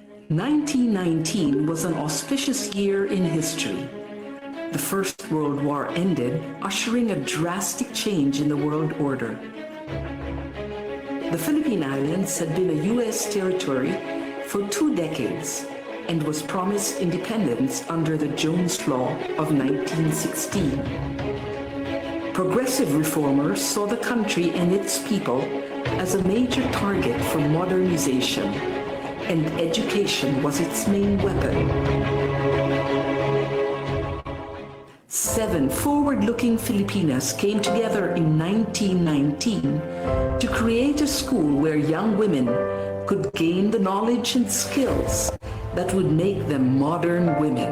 1919 was an auspicious year in history. The First World War ended, ushering a drastic change in the world order. The Philippine Islands had been a U.S. territory for 2 decades and was promised independence under the Jones Law of 1916. Progressive reformers saw the country and its people as a major target for modernization, and education was its main weapon. 7 forward-looking Filipinas came together in 1919 to create a school where young women could gain the knowledge and skills that would make them modern women.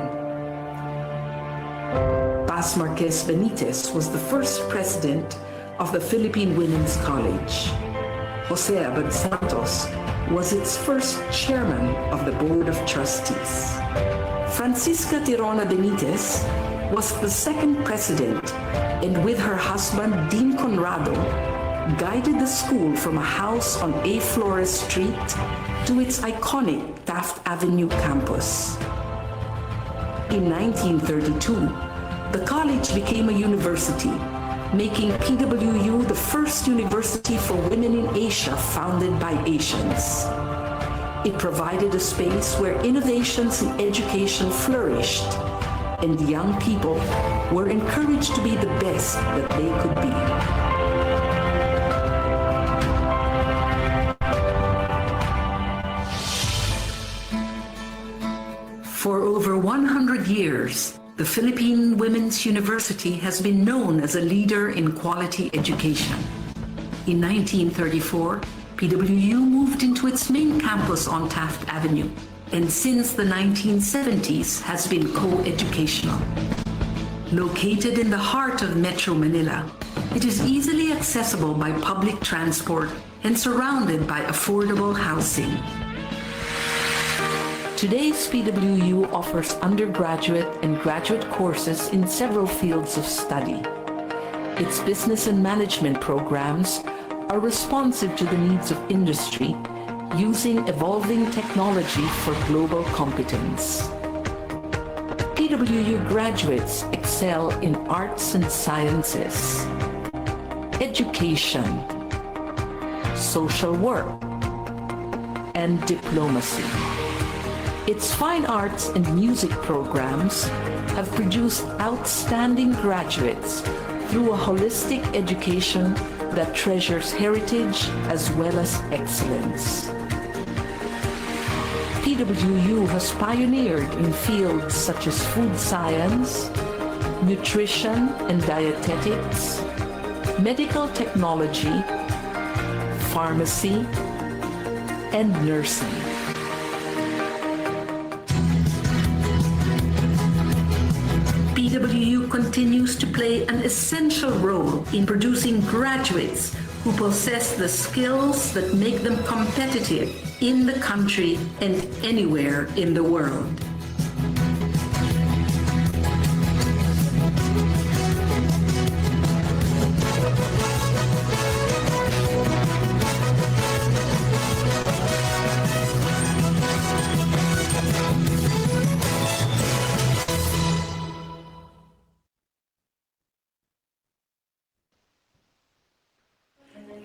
Paz Marquez Benitez was the first president of the Philippine Women's College. Jose Abad Santos was its first chairman of the Board of Trustees. Francisca Tirona Benitez was the second president, and with her husband Dean Conrado, guided the school from a house on A. Flores Street to its iconic Taft Avenue campus. In 1932, the college became a university, making PWU the first university for women in Asia founded by Asians. It provided a space where innovations in education flourished, and young people were encouraged to be the best that they could be. For over 100 years, the Philippine Women's University has been known as a leader in quality education. In 1934, PWU moved into its main campus on Taft Avenue, and since the 1970s has been co-educational. Located in the heart of Metro Manila, it is easily accessible by public transport and surrounded by affordable housing. Today's PWU offers undergraduate and graduate courses in several fields of study. Its business and management programs are responsive to the needs of industry, using evolving technology for global competence. PWU graduates excel in arts and sciences, education, social work, and diplomacy. Its fine arts and music programs have produced outstanding graduates through a holistic education that treasures heritage as well as excellence. PWU has pioneered in fields such as food science, nutrition and dietetics, medical technology, pharmacy, and nursing. PWU continues to play an essential role in producing graduates who possess the skills that make them competitive in the country and anywhere in the world.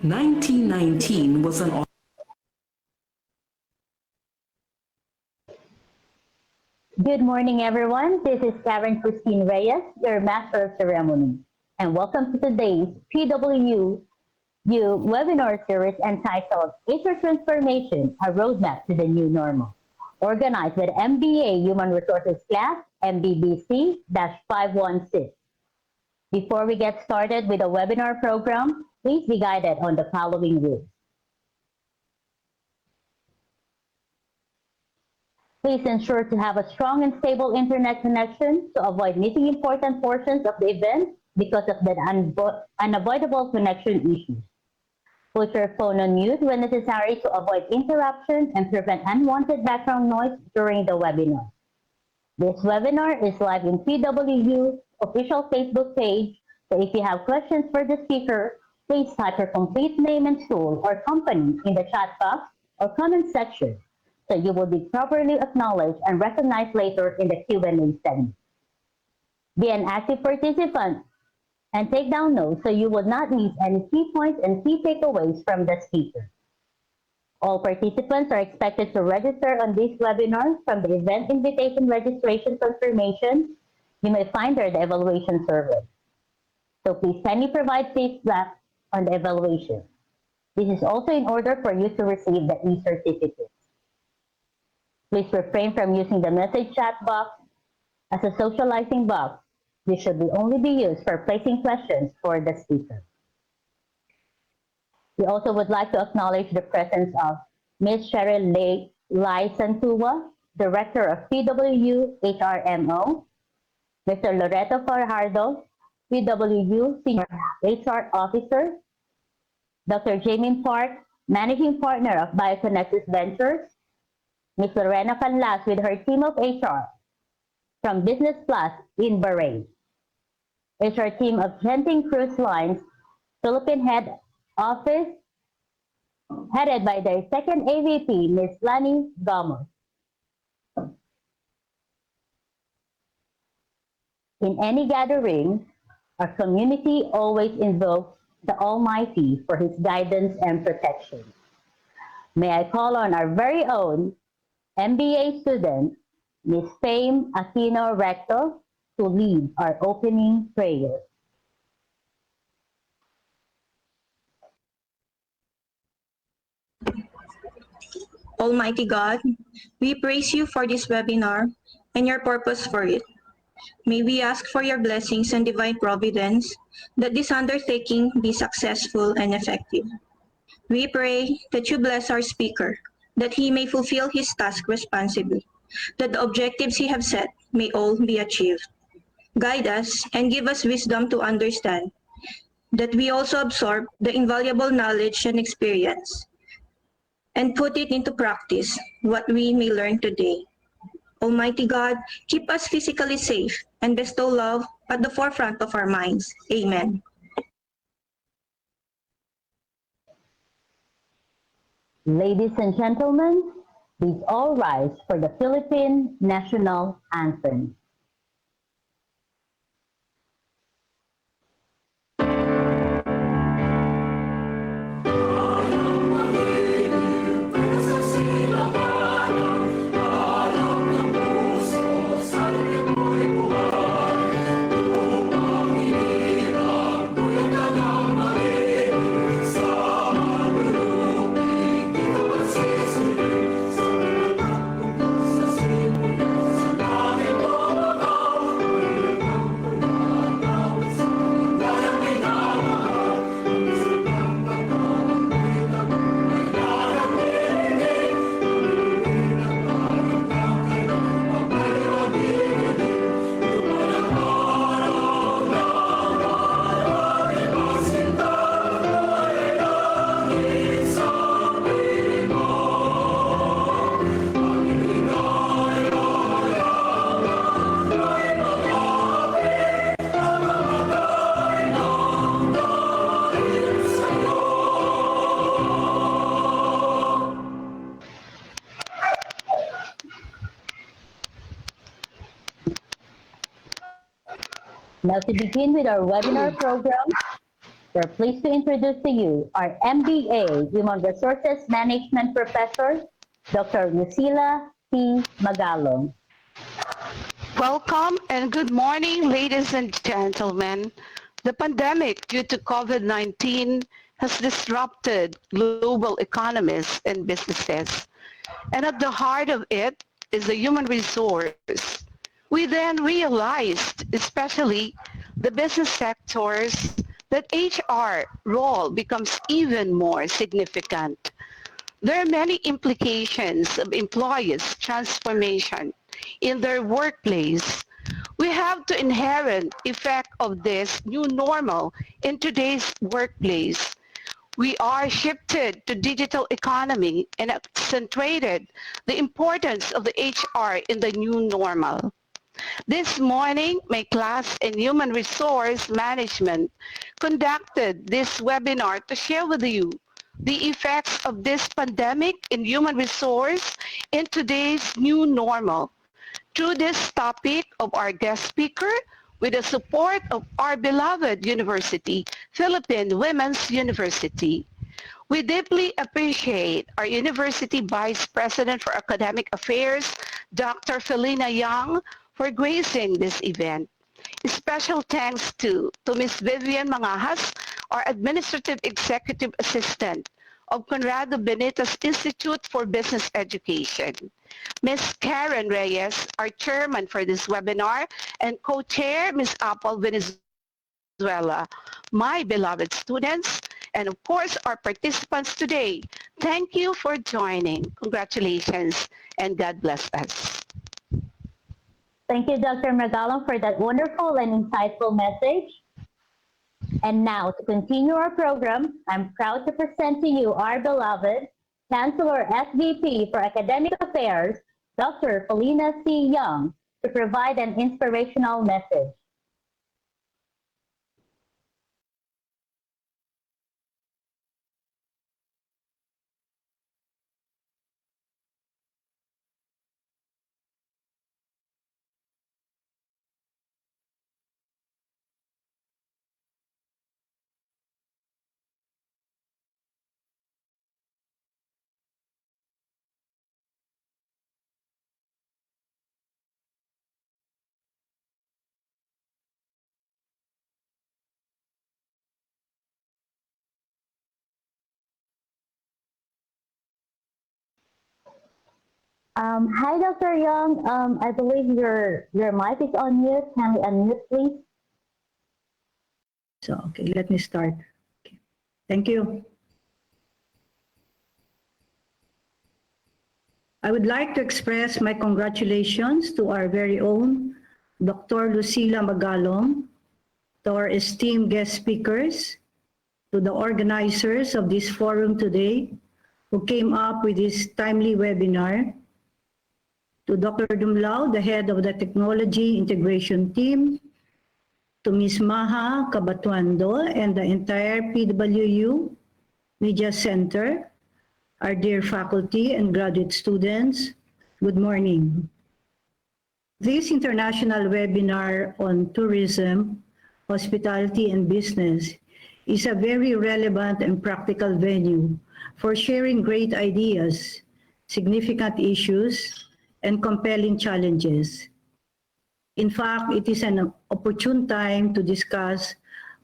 (1919) was an Good morning, everyone. This is Karen Christine Reyes, your Master of Ceremony, and welcome to today's PWU webinar series entitled HR Transformation, A Roadmap to the New Normal, organized by the MBA Human Resources class, MBBC-516. Before we get started with the webinar program, please be guided on the following rules. Please ensure to have a strong and stable internet connection to avoid missing important portions of the event because of the unavoidable connection issues. Put your phone on mute when necessary to avoid interruption and prevent unwanted background noise during the webinar. This webinar is live in PWU official Facebook page, so if you have questions for the speaker, please type your complete name and school or company in the chat box or comment section. so you will be properly acknowledged and recognized later in the Q&A segment. Be an active participant and take down notes so you will not miss any key points and key takeaways from the speaker. All participants are expected to register on this webinar from the event invitation registration confirmation. You may find there the evaluation survey. So please kindly provide feedback on the evaluation. This is also in order for you to receive the e-certificate. Please refrain from using the message chat box as a socializing box. This should only be used for placing questions for the speaker. We also would like to acknowledge the presence of Ms. Cheryl Lai Santua, Director of PWU HRMO, Mr. Loreto Fajardo, PWU Senior HR Officer, Dr. Jamie Park, Managing Partner of BioConnectus Ventures, Ms. Lorena Canlas with her team of HR from Business Plus in Bahrain, HR team of Genting Cruise Lines, Philippine Head Office, headed by their second AVP, Ms. Lani Gamos. In any gathering, our community always invokes the Almighty for His guidance and protection. May I call on our very own MBA student, Ms. Fame Aquino Recto, to lead our opening prayer. Almighty God, we praise you for this webinar and your purpose for it. May we ask for your blessings and divine providence that this undertaking be successful and effective. We pray that you bless our speaker, that he may fulfill his task responsibly, that the objectives he have set may all be achieved. Guide us and give us wisdom to understand, that we also absorb the invaluable knowledge and experience and put it into practice, what we may learn today. Almighty God, keep us physically safe and bestow love at the forefront of our minds. Amen. Ladies and gentlemen, please all rise for the Philippine National Anthem. Now to begin with our webinar program, we're pleased to introduce to you our MBA Human Resources Management Professor, Dr. Lucila T. Magalong. Welcome and good morning, ladies and gentlemen. The pandemic due to COVID-19 has disrupted global economies and businesses. And at the heart of it is the human resource. We then realized, especially the business sectors, that HR role becomes even more significant. There are many implications of employees' transformation in their workplace. We have the inherent effect of this new normal in today's workplace. We are shifted to digital economy and accentuated the importance of the HR in the new normal. This morning, my class in Human Resource Management conducted this webinar to share with you the effects of this pandemic in human resource in today's new normal. Through this topic of our guest speaker, with the support of our beloved university, Philippine Women's University. We deeply appreciate our University Vice President for Academic Affairs, Dr. Felina Young, for gracing this event. Special thanks to Ms. Vivian Mangajas, our Administrative Executive Assistant of Conrado Benitez Institute for Business Education. Ms. Karen Reyes, our chairman for this webinar, and co-chair Ms. Apple Venezuela. My beloved students, and of course our participants today, thank you for joining. Congratulations, and God bless us. Thank you, Dr. Magalong, for that wonderful and insightful message. And now, to continue our program, I'm proud to present to you our beloved Chancellor SVP for Academic Affairs, Dr. Felina C. Young, to provide an inspirational message. Hi, Dr. Young. I believe your mic is on mute. Can we unmute, please? So, okay, let me start. Okay. Thank you. I would like to express my congratulations to our very own Dr. Lucila Magalong, to our esteemed guest speakers, to the organizers of this forum today who came up with this timely webinar, to Dr. Dumlao, the head of the Technology Integration Team, to Ms. Maha Cabatuando and the entire PWU Media Center, our dear faculty and graduate students, good morning. This international webinar on tourism, hospitality, and business is a very relevant and practical venue for sharing great ideas, significant issues, and compelling challenges. In fact, it is an opportune time to discuss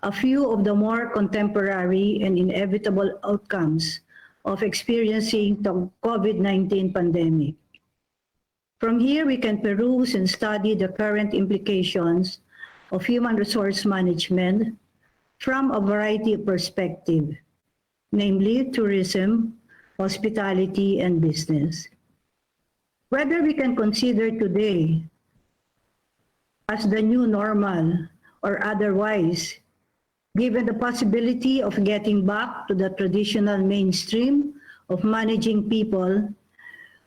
a few of the more contemporary and inevitable outcomes of experiencing the COVID-19 pandemic. From here, we can peruse and study the current implications of human resource management from a variety of perspectives, namely tourism, hospitality, and business. Whether we can consider today as the new normal or otherwise, given the possibility of getting back to the traditional mainstream of managing people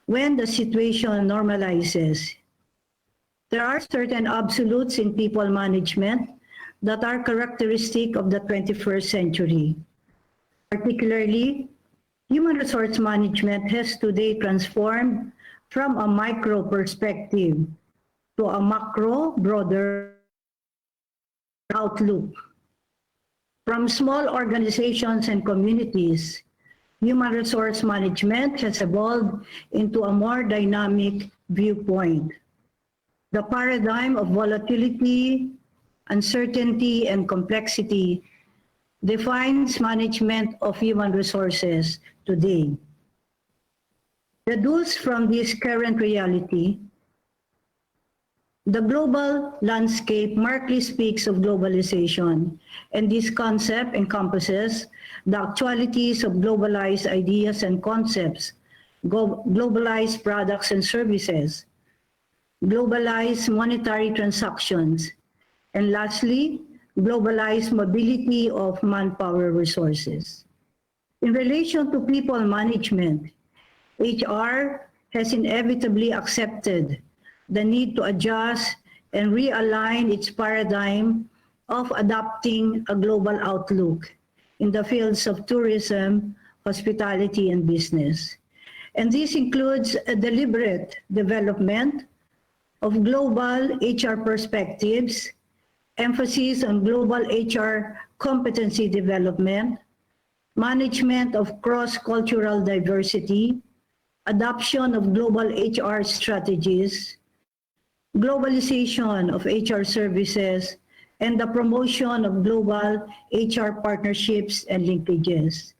when the situation normalizes. There are certain absolutes in people management that are characteristic of the 21st century. Particularly, human resource management has today transformed from a micro perspective to a macro, broader outlook. From small organizations and communities, human resource management has evolved into a more dynamic viewpoint. The paradigm of volatility, uncertainty, and complexity defines management of human resources today. Deduced from this current reality, the global landscape markedly speaks of globalization, and this concept encompasses the actualities of globalized ideas and concepts, globalized products and services, globalized monetary transactions, and lastly, globalized mobility of manpower resources. In relation to people management, HR has inevitably accepted the need to adjust and realign its paradigm of adopting a global outlook in the fields of tourism, hospitality, and business. And this includes a deliberate development of global HR perspectives, emphasis on global HR competency development, management of cross-cultural diversity, adoption of global HR strategies, globalization of HR services, and the promotion of global HR partnerships and linkages.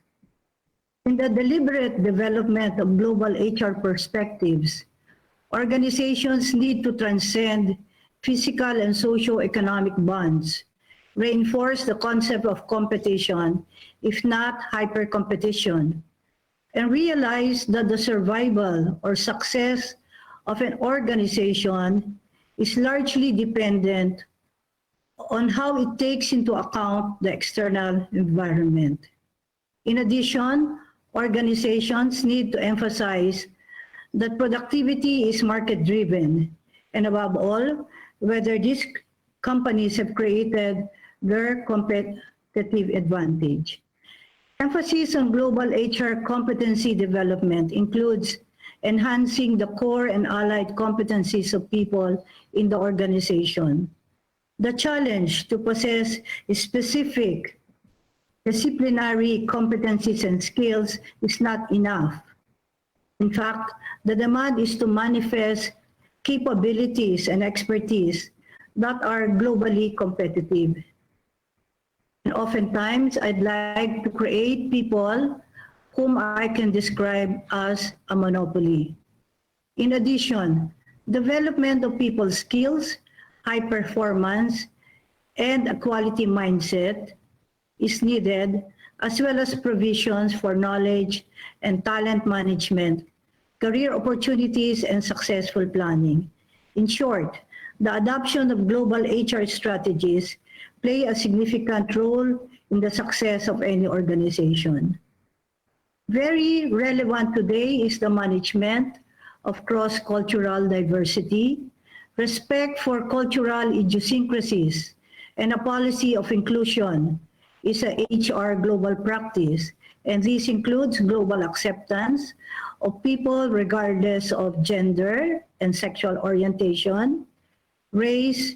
In the deliberate development of global HR perspectives, organizations need to transcend physical and socio-economic bonds, reinforce the concept of competition, if not hyper-competition, and realize that the survival or success of an organization is largely dependent on how it takes into account the external environment. In addition, organizations need to emphasize that productivity is market-driven, and above all, whether these companies have created their competitive advantage. Emphasis on global HR competency development includes enhancing the core and allied competencies of people in the organization. The challenge to possess specific disciplinary competencies and skills is not enough. In fact, the demand is to manifest capabilities and expertise that are globally competitive. And oftentimes, I'd like to create people whom I can describe as a monopoly. In addition, development of people's skills, high performance, and a quality mindset is needed, as well as provisions for knowledge and talent management, career opportunities, and successful planning. In short, the adoption of global HR strategies play a significant role in the success of any organization. Very relevant today is the management of cross-cultural diversity, respect for cultural idiosyncrasies, and a policy of inclusion is a HR global practice, and this includes global acceptance of people regardless of gender and sexual orientation, race,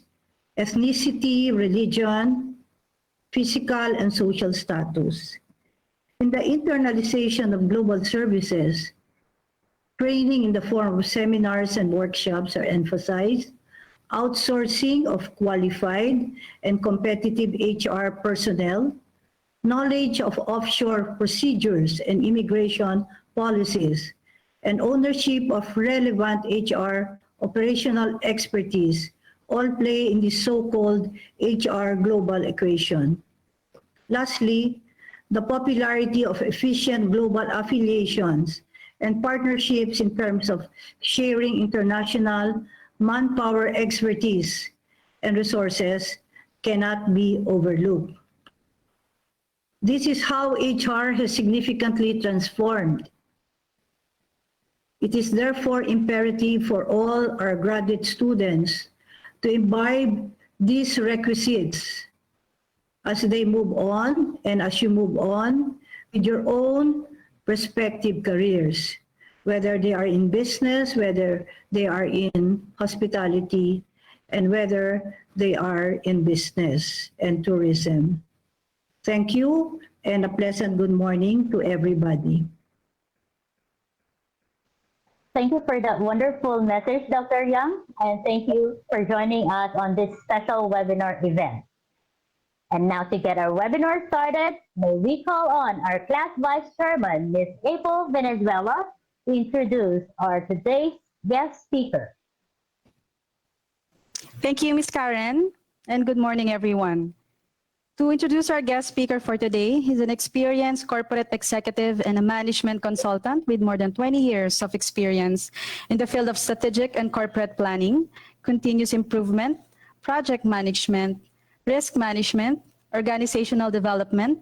ethnicity, religion, physical and social status. In the internalization of global services, training in the form of seminars and workshops are emphasized, outsourcing of qualified and competitive HR personnel, knowledge of offshore procedures and immigration policies, and ownership of relevant HR operational expertise all play in the so-called HR global equation. Lastly, the popularity of efficient global affiliations and partnerships in terms of sharing international manpower expertise and resources cannot be overlooked. This is how HR has significantly transformed. It is therefore imperative for all our graduate students to imbibe these requisites as they move on and as you move on with your own respective careers, whether they are in business, whether they are in hospitality, and whether they are in business and tourism. Thank you, and a pleasant good morning to everybody. Thank you for that wonderful message, Dr. Young, and thank you for joining us on this special webinar event. And now to get our webinar started, may we call on our class vice chairman, Ms. April Venezuela, to introduce our today's guest speaker. Thank you, Ms. Karen, and good morning, everyone. To introduce our guest speaker for today, he's an experienced corporate executive and a management consultant with more than 20 years of experience in the field of strategic and corporate planning, continuous improvement, project management, risk management, organizational development,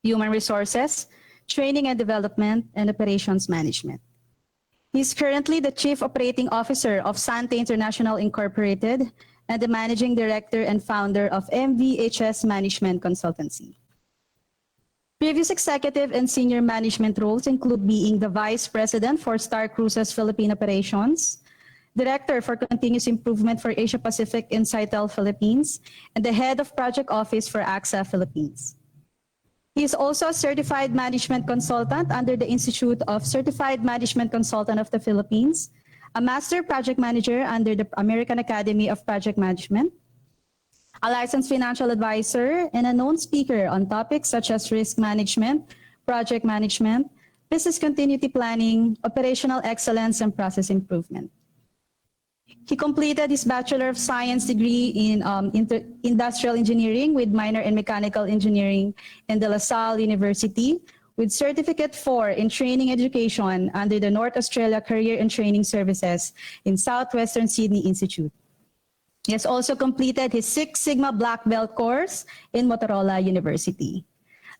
human resources, training and development, and operations management. He's currently the Chief Operating Officer of Sante International Incorporated and the Managing Director and Founder of MVHS Management Consultancy. Previous executive and senior management roles include being the Vice President for Star Cruises Philippine Operations, Director for Continuous Improvement for Asia Pacific in Citel Philippines, and the Head of Project Office for AXA Philippines. He is also a Certified Management Consultant under the Institute of Certified Management Consultant of the Philippines, a Master Project Manager under the American Academy of Project Management, a licensed financial advisor, and a known speaker on topics such as risk management, project management, business continuity planning, operational excellence, and process improvement. He completed his Bachelor of Science degree in Industrial Engineering with minor in Mechanical Engineering in the La Salle University, with Certificate 4 in Training Education under the North Australia Career and Training Services in Southwestern Sydney Institute. He has also completed his Six Sigma Black Belt course in Motorola University.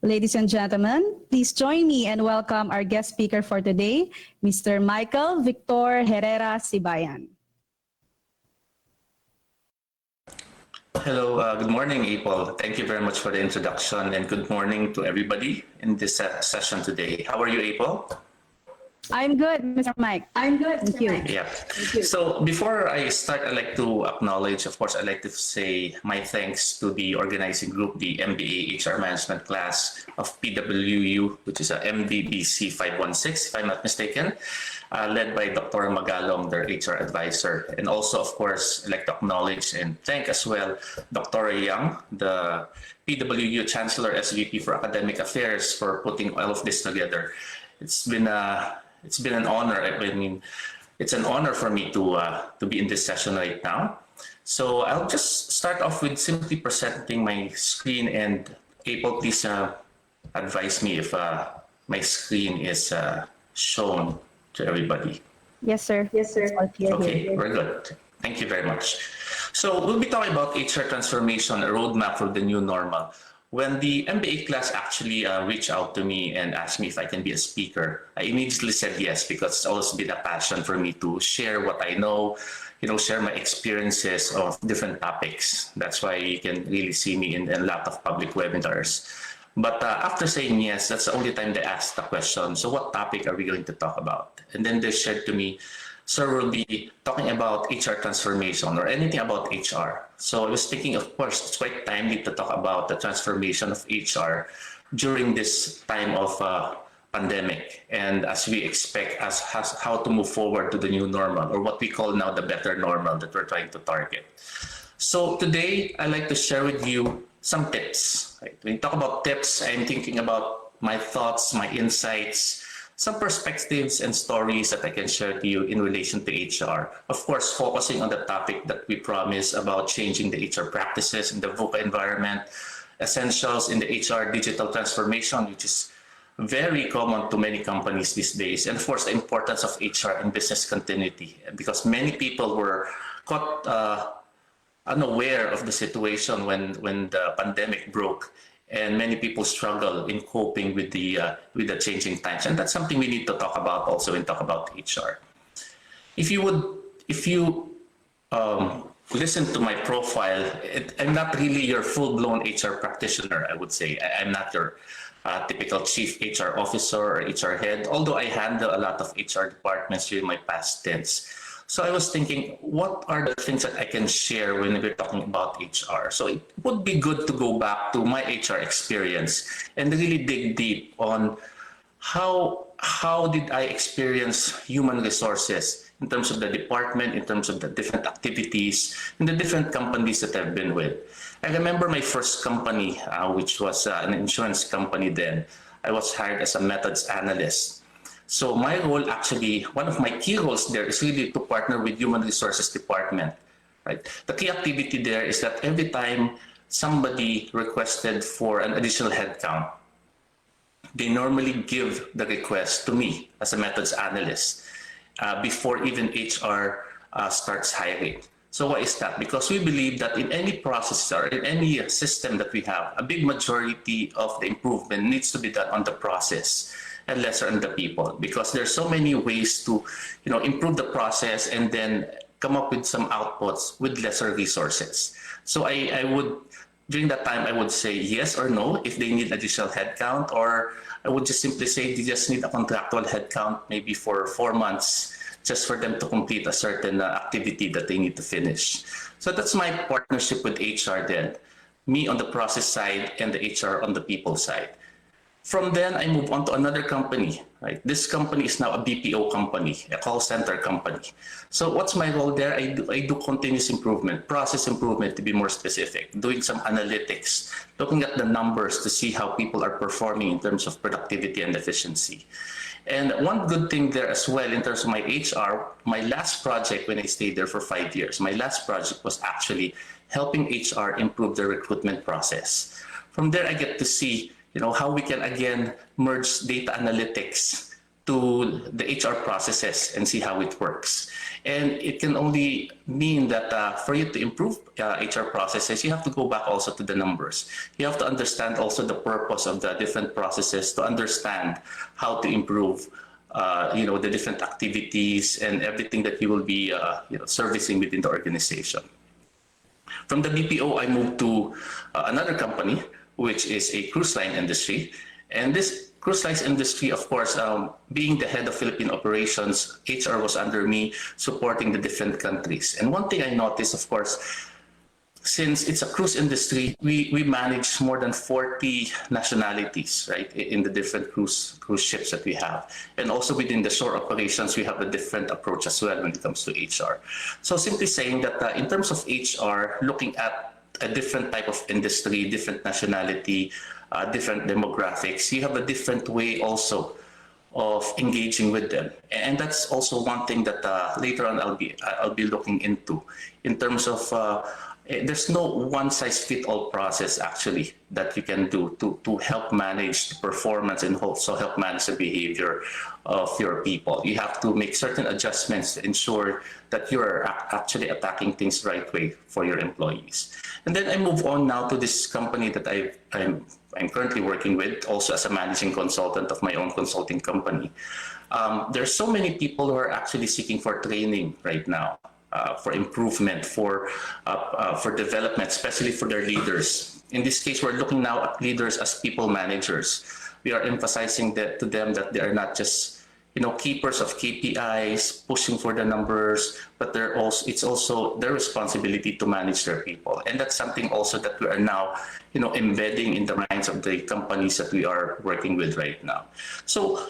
Ladies and gentlemen, please join me and welcome our guest speaker for today, Mr. Michael Victor Herrera Sibayan. Hello, good morning, April. Thank you very much for the introduction, and good morning to everybody in this session today. How are you, April? I'm good, Mr. Mike. I'm good. Thank you. Yeah. So before I start, I'd like to acknowledge, of course, I'd like to say my thanks to the organizing group, the MBA HR Management class of PWU, which is a MVBC 516, if I'm not mistaken, led by Dr. Magalong, their HR advisor. And also, of course, I'd like to acknowledge and thank as well Dr. Young, the PWU Chancellor SVP for Academic Affairs, for putting all of this together. It's been an honor. I mean, it's an honor for me to be in this session right now. So I'll just start off with simply presenting my screen, and April, please advise me if my screen is shown to everybody. Yes, sir. Yes, sir. Okay, we're good. Thank you very much. So we'll be talking about HR transformation, a roadmap for the new normal. When the MBA class actually reached out to me and asked me if I can be a speaker, I immediately said yes, because it's always been a passion for me to share what I know, share my experiences of different topics. That's why you can really see me in a lot of public webinars. But after saying yes, that's the only time they asked the question, so what topic are we going to talk about? And then they shared to me, sir, we'll be talking about HR transformation or anything about HR. So I was thinking, of course, it's quite timely to talk about the transformation of HR during this time of pandemic, and as we expect how to move forward to the new normal, or what we call now the better normal that we're trying to target. So today, I'd like to share with you some tips. Right? When you talk about tips, I'm thinking about my thoughts, my insights, some perspectives and stories that I can share to you in relation to HR. Of course, focusing on the topic that we promised about changing the HR practices in the VUCA environment, essentials in the HR digital transformation, which is very common to many companies these days. And of course, the importance of HR in business continuity, because many people were caught unaware of the situation when the pandemic broke. And many people struggle in coping with the changing times, and that's something we need to talk about also when talk about HR. If you listen to my profile, I'm not really your full-blown HR practitioner. I would say I'm not your typical chief HR officer or HR head, although I handle a lot of HR departments during my past stints. So I was thinking, what are the things that I can share when we're talking about HR? So it would be good to go back to my HR experience and really dig deep on how did I experience human resources in terms of the department, in terms of the different activities, in the different companies that I've been with. I remember my first company, which was an insurance company then. I was hired as a methods analyst. So my role, actually, one of my key roles there is really to partner with human resources department, right? The key activity there is that every time somebody requested for an additional headcount, they normally give the request to me as a methods analyst before even HR starts hiring. So why is that? Because we believe that in any process or in any system that we have, a big majority of the improvement needs to be done on the process and lesser on the people, because there's so many ways to improve the process and then come up with some outputs with lesser resources. So I would during that time, I would say yes or no if they need additional headcount, or I would just simply say they just need a contractual headcount maybe for 4 months just for them to complete a certain activity that they need to finish. So that's my partnership with HR then, me on the process side and the HR on the people side. From then, I move on to another company, right? This company is now a BPO company, a call center company. So what's my role there? I do continuous improvement, process improvement to be more specific, doing some analytics, looking at the numbers to see how people are performing in terms of productivity and efficiency. And one good thing there as well in terms of my HR, my last project when I stayed there for 5 years, my last project was actually helping HR improve the recruitment process. From there, I get to see how we can again merge data analytics to the HR processes and see how it works. And it can only mean that for you to improve HR processes, you have to go back also to the numbers. You have to understand also the purpose of the different processes to understand how to improve the different activities and everything that you will be servicing within the organization. From the BPO, I moved to another company, which is a cruise line industry. And this cruise lines industry, of course, being the head of Philippine operations, HR was under me supporting the different countries. And one thing I noticed, of course, since it's a cruise industry, we manage more than 40 nationalities, right, in the different cruise ships that we have. And also within the shore operations, we have a different approach as well when it comes to HR. So simply saying that in terms of HR, looking at a different type of industry, different nationality, different demographics, you have a different way also of engaging with them. And that's also one thing that later on I'll be looking into in terms of there's no one-size-fits-all process actually that you can do to help manage the performance and also help manage the behavior of your people. You have to make certain adjustments to ensure that you're actually attacking things the right way for your employees. And then I move on now to this company that I'm currently working with, also as a managing consultant of my own consulting company. There's so many people who are actually seeking for training right now. For improvement, for development, especially for their leaders. In this case, we're looking now at leaders as people managers. We are emphasizing that to them that they are not just keepers of KPIs, pushing for the numbers, but it's also their responsibility to manage their people. And that's something also that we are now embedding in the minds of the companies that we are working with right now. So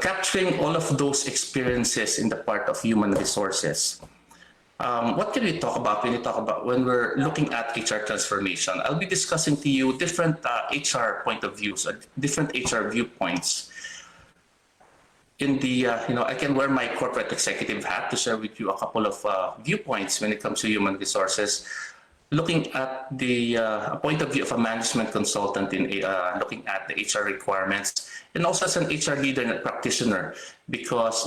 capturing all of those experiences in the part of human resources. What can we talk about when we're looking at HR transformation? I'll be discussing to you different HR point of views, different HR viewpoints. In the, I can wear my corporate executive hat to share with you a couple of viewpoints when it comes to human resources. Looking at the point of view of a management consultant in looking at the HR requirements, and also as an HR leader and a practitioner, because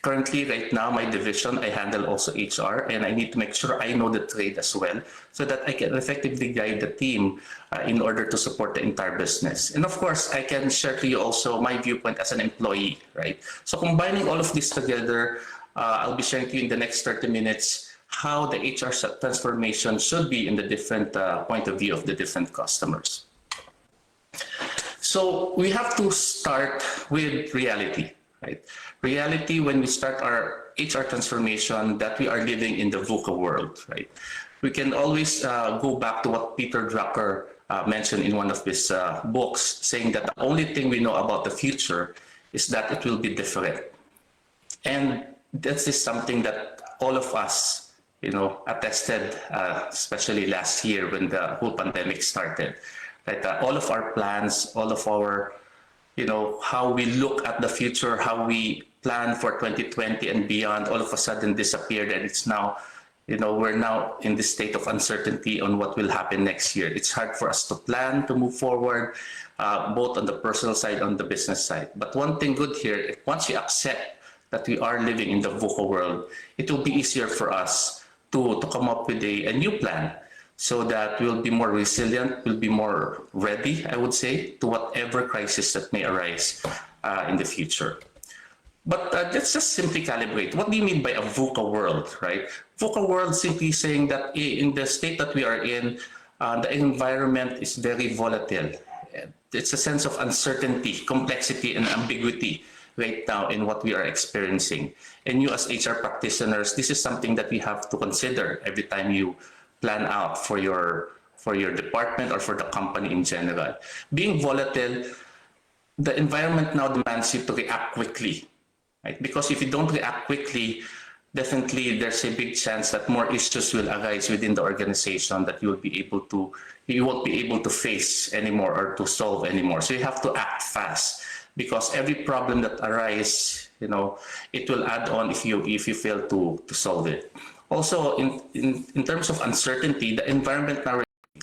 currently, right now, my division, I handle also HR, and I need to make sure I know the trade as well, so that I can effectively guide the team in order to support the entire business. And of course, I can share to you also my viewpoint as an employee, right? So combining all of this together, I'll be sharing to you in the next 30 minutes how the HR transformation should be in the different point of view of the different customers. So we have to start with reality, right? Reality when we start our HR transformation that we are living in the VUCA world, right? We can always go back to what Peter Drucker mentioned in one of his books, saying that the only thing we know about the future is that it will be different. And this is something that all of us, attested, especially last year when the whole pandemic started, that all of our plans, all of our how we look at the future, how we plan for 2020 and beyond, all of a sudden disappeared, and it's now, we're now in this state of uncertainty on what will happen next year. It's hard for us to plan, to move forward, both on the personal side, on the business side. But one thing good here, once we accept that we are living in the VUCA world, it will be easier for us to come up with a new plan, so that we'll be more resilient, we'll be more ready, I would say, to whatever crisis that may arise in the future. But let's just simply calibrate. What do you mean by a VUCA world, right? VUCA world simply saying that in the state that we are in, the environment is very volatile. It's a sense of uncertainty, complexity, and ambiguity right now in what we are experiencing. And you as HR practitioners, this is something that we have to consider every time you plan out for your department or for the company in general. Being volatile, the environment now demands you to react quickly, right? Because if you don't react quickly, definitely there's a big chance that more issues will arise within the organization that you won't be able to face anymore or to solve anymore. So you have to act fast, because every problem that arises, it will add on if you fail to solve it. Also, in terms of uncertainty, the environment now,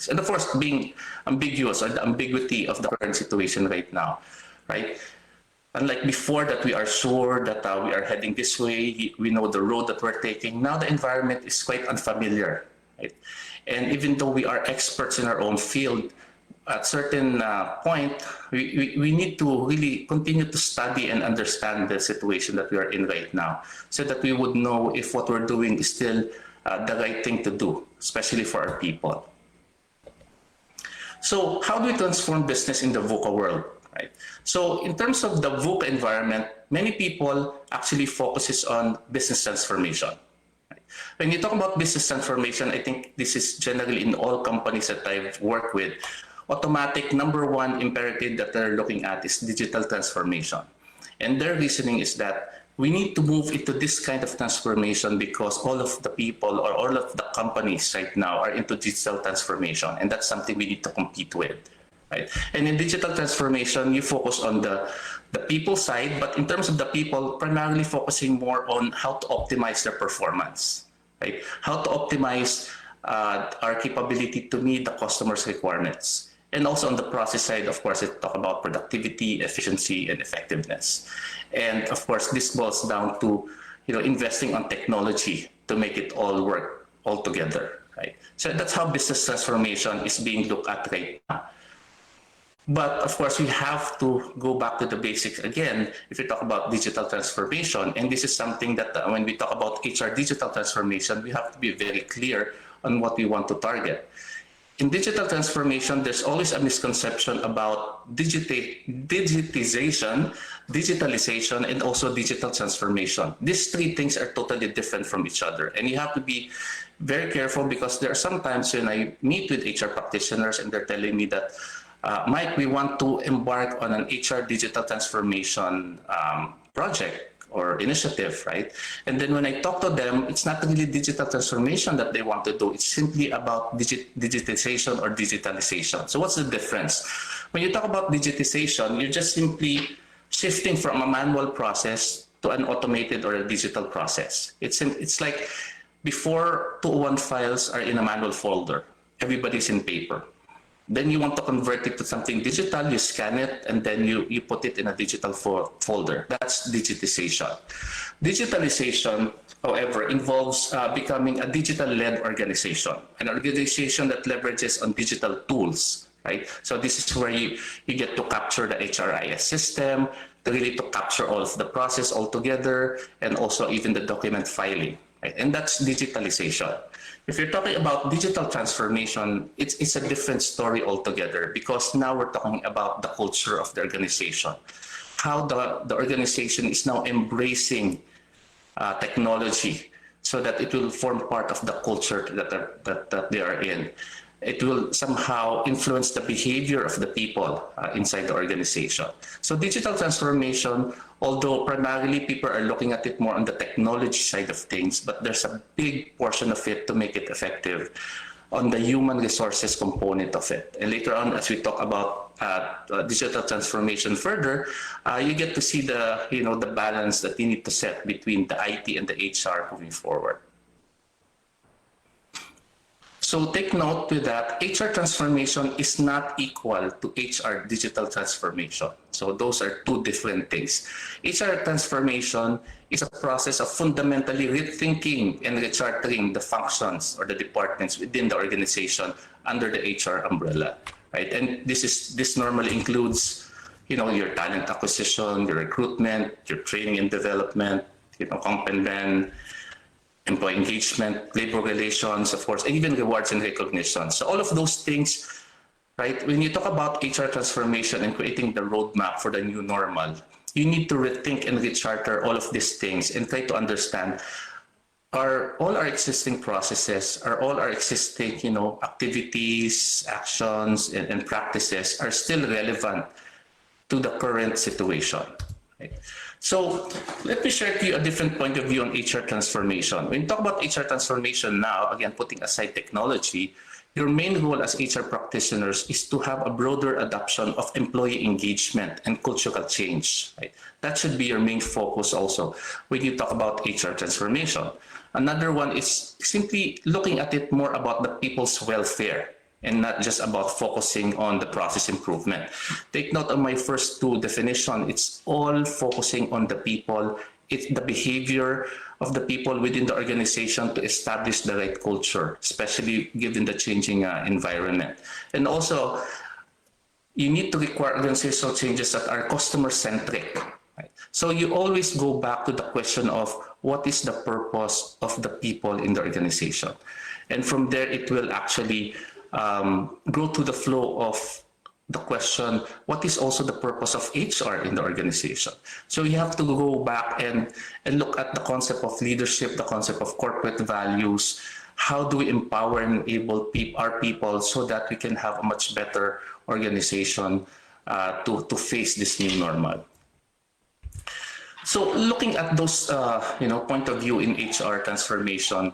and of course being ambiguous, or the ambiguity of the current situation right now, right? Unlike before that we are sure that we are heading this way, we know the road that we're taking. Now the environment is quite unfamiliar, right? And even though we are experts in our own field, at certain point, we need to really continue to study and understand the situation that we are in right now, so that we would know if what we're doing is still the right thing to do, especially for our people. So how do we transform business in the VUCA world, right? So in terms of the VUCA environment, many people actually focuses on business transformation. Right? When you talk about business transformation, I think this is generally in all companies that I've worked with, automatic number one imperative that they're looking at is digital transformation. And their reasoning is that we need to move into this kind of transformation because all of the people or all of the companies right now are into digital transformation, and that's something we need to compete with, right? And in digital transformation, you focus on the people side, but in terms of the people, primarily focusing more on how to optimize their performance, right? How to optimize our capability to meet the customer's requirements. And also on the process side, of course, it talk about productivity, efficiency, and effectiveness. And of course, this boils down to investing on technology to make it all work all together, right? So that's how business transformation is being looked at right now. But of course, we have to go back to the basics again if we talk about digital transformation. And this is something that when we talk about HR digital transformation, we have to be very clear on what we want to target. In digital transformation, there's always a misconception about digitization, digitalization, and also digital transformation. These three things are totally different from each other. And you have to be very careful, because there are some times when I meet with HR practitioners and they're telling me that, Mike, we want to embark on an HR digital transformation project or initiative, right? And then when I talk to them, it's not really digital transformation that they want to do. It's simply about digitization or digitalization. So what's the difference? When you talk about digitization, you're just simply shifting from a manual process to an automated or a digital process. It's like before 201 files are in a manual folder, everybody's in paper. Then you want to convert it to something digital, you scan it, and then you put it in a digital folder. That's digitization. Digitalization, however, involves becoming a digital-led organization, an organization that leverages on digital tools, right? So this is where you get to capture the HRIS system, to really to capture all of the process altogether, and also even the document filing, right? And that's digitalization. If you're talking about digital transformation, it's a different story altogether, because now we're talking about the culture of the organization, how the organization is now embracing technology so that it will form part of the culture that they are in. It will somehow influence the behavior of the people inside the organization. So digital transformation, although primarily people are looking at it more on the technology side of things, but there's a big portion of it to make it effective on the human resources component of it. And later on, as we talk about digital transformation further, you get to see the balance that you need to set between the IT and the HR moving forward. So take note with that, HR transformation is not equal to HR digital transformation. So those are two different things. HR transformation is a process of fundamentally rethinking and rechartering the functions or the departments within the organization under the HR umbrella, right? And this normally includes, your talent acquisition, your recruitment, your training and development, comp and ben, employee engagement, labor relations, of course, and even rewards and recognition. So all of those things, right? When you talk about HR transformation and creating the roadmap for the new normal, you need to rethink and recharter all of these things and try to understand, are all our existing processes, are all our existing, activities, actions, and practices are still relevant to the current situation. Right? So let me share to you a different point of view on HR transformation. When you talk about HR transformation now, again, putting aside technology, your main role as HR practitioners is to have a broader adoption of employee engagement and cultural change. Right? That should be your main focus also when you talk about HR transformation. Another one is simply looking at it more about the people's welfare and not just about focusing on the process improvement. Take note of my first two definitions. It's all focusing on the people. It's the behavior of the people within the organization to establish the right culture, especially given the changing environment. And also, you need to require organizational changes that are customer-centric. Right? So you always go back to the question of what is the purpose of the people in the organization. And from there, it will actually go to the flow of the question, what is also the purpose of HR in the organization? So you have to go back and look at the concept of leadership, the concept of corporate values. How do we empower and enable our people so that we can have a much better organization to face this new normal? So looking at those point of view in HR transformation,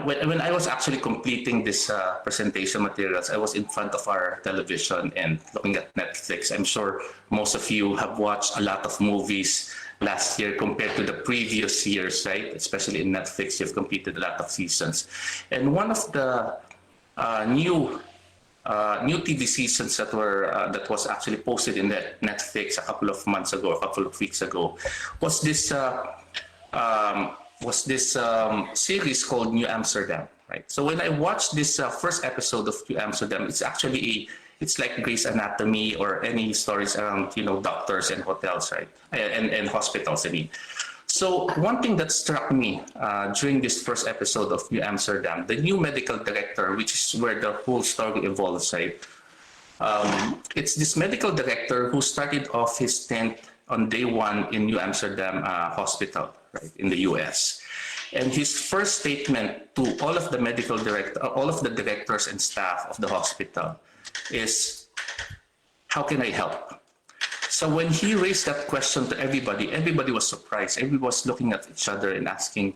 when I was actually completing this presentation materials, I was in front of our television and looking at Netflix. I'm sure most of you have watched a lot of movies last year compared to the previous years, right? Especially in Netflix, you've completed a lot of seasons. And one of the new TV seasons that was actually posted in the Netflix a couple of months ago, a couple of weeks ago, was this series called New Amsterdam, right? So when I watched this first episode of New Amsterdam, it's actually it's like Grey's Anatomy or any stories around doctors and hotels, right? And hospitals, I mean. So one thing that struck me during this first episode of New Amsterdam, the new medical director, which is where the whole story evolves, right? It's this medical director who started off his stint on day one in New Amsterdam Hospital, right, in the US. And his first statement to all of the directors and staff of the hospital is, how can I help? So when he raised that question to everybody was surprised. Everybody was looking at each other and asking,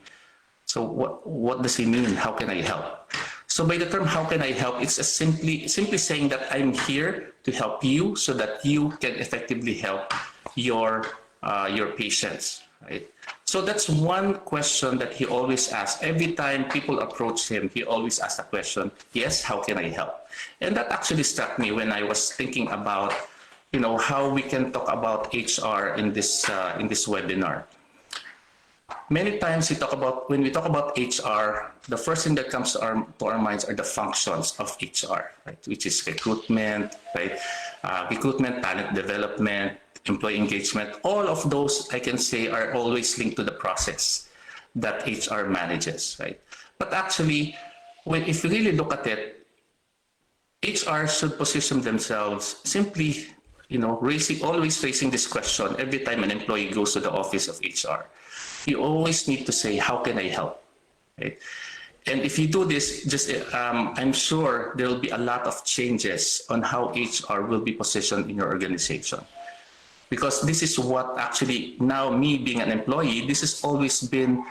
so what does he mean? How can I help? So by the term, how can I help? It's simply saying that I'm here to help you so that you can effectively help your patients, right? So that's one question that he always asks. Every time people approach him, he always asks the question, yes, how can I help? And that actually struck me when I was thinking about how we can talk about HR in this webinar. Many times when we talk about HR, the first thing that comes to our minds are the functions of HR, right? Which is recruitment, right? Recruitment, talent development, employee engagement. All of those, I can say, are always linked to the process that HR manages, right? But actually, if you really look at it, HR should position themselves simply always raising this question every time an employee goes to the office of HR. You always need to say, how can I help? Right? And if you do this, I'm sure there will be a lot of changes on how HR will be positioned in your organization. Because this is what actually, now me being an employee, this has always been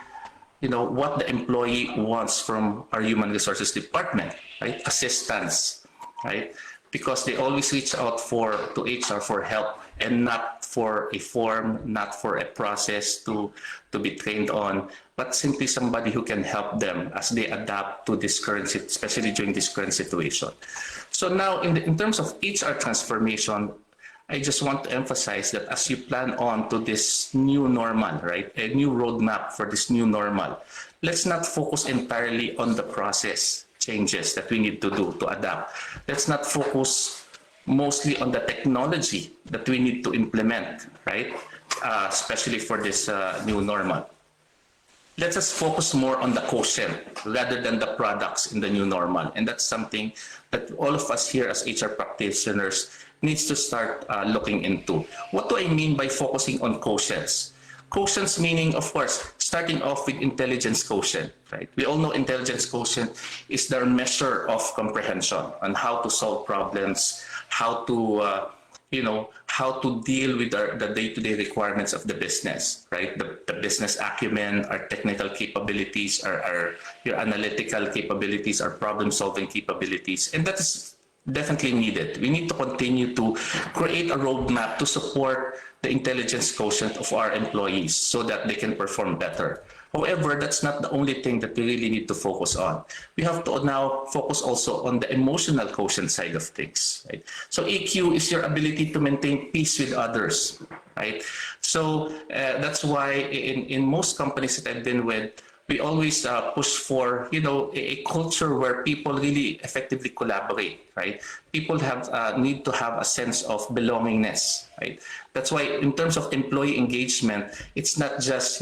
what the employee wants from our human resources department, right? Assistance, right? Because they always reach out to HR for help and not for a form, not for a process to be trained on, but simply somebody who can help them as they adapt to this current, especially during this current situation. So now in terms of HR transformation, I just want to emphasize that as you plan on to this new normal, right, a new roadmap for this new normal, let's not focus entirely on the process changes that we need to do to adapt. Let's not focus mostly on the technology that we need to implement, right? Especially for this new normal. let us focus more on the quotient rather than the products in the new normal. And that's something that all of us here as HR practitioners needs to start looking into. What do I mean by focusing on quotients? Quotients meaning, of course, starting off with intelligence quotient, right? We all know intelligence quotient is their measure of comprehension on how to solve problems, how to how to deal with the day-to-day requirements of the business, right? The business acumen, our technical capabilities, your analytical capabilities, our problem-solving capabilities, and that is definitely needed. We need to continue to create a roadmap to support the intelligence quotient of our employees so that they can perform better. However, that's not the only thing that we really need to focus on. We have to now focus also on the emotional quotient side of things, right? So EQ is your ability to maintain peace with others, right? So that's why in most companies that I've been with, we always push for, a culture where people really effectively collaborate, right? People need to have a sense of belongingness, right? That's why in terms of employee engagement, it's not just,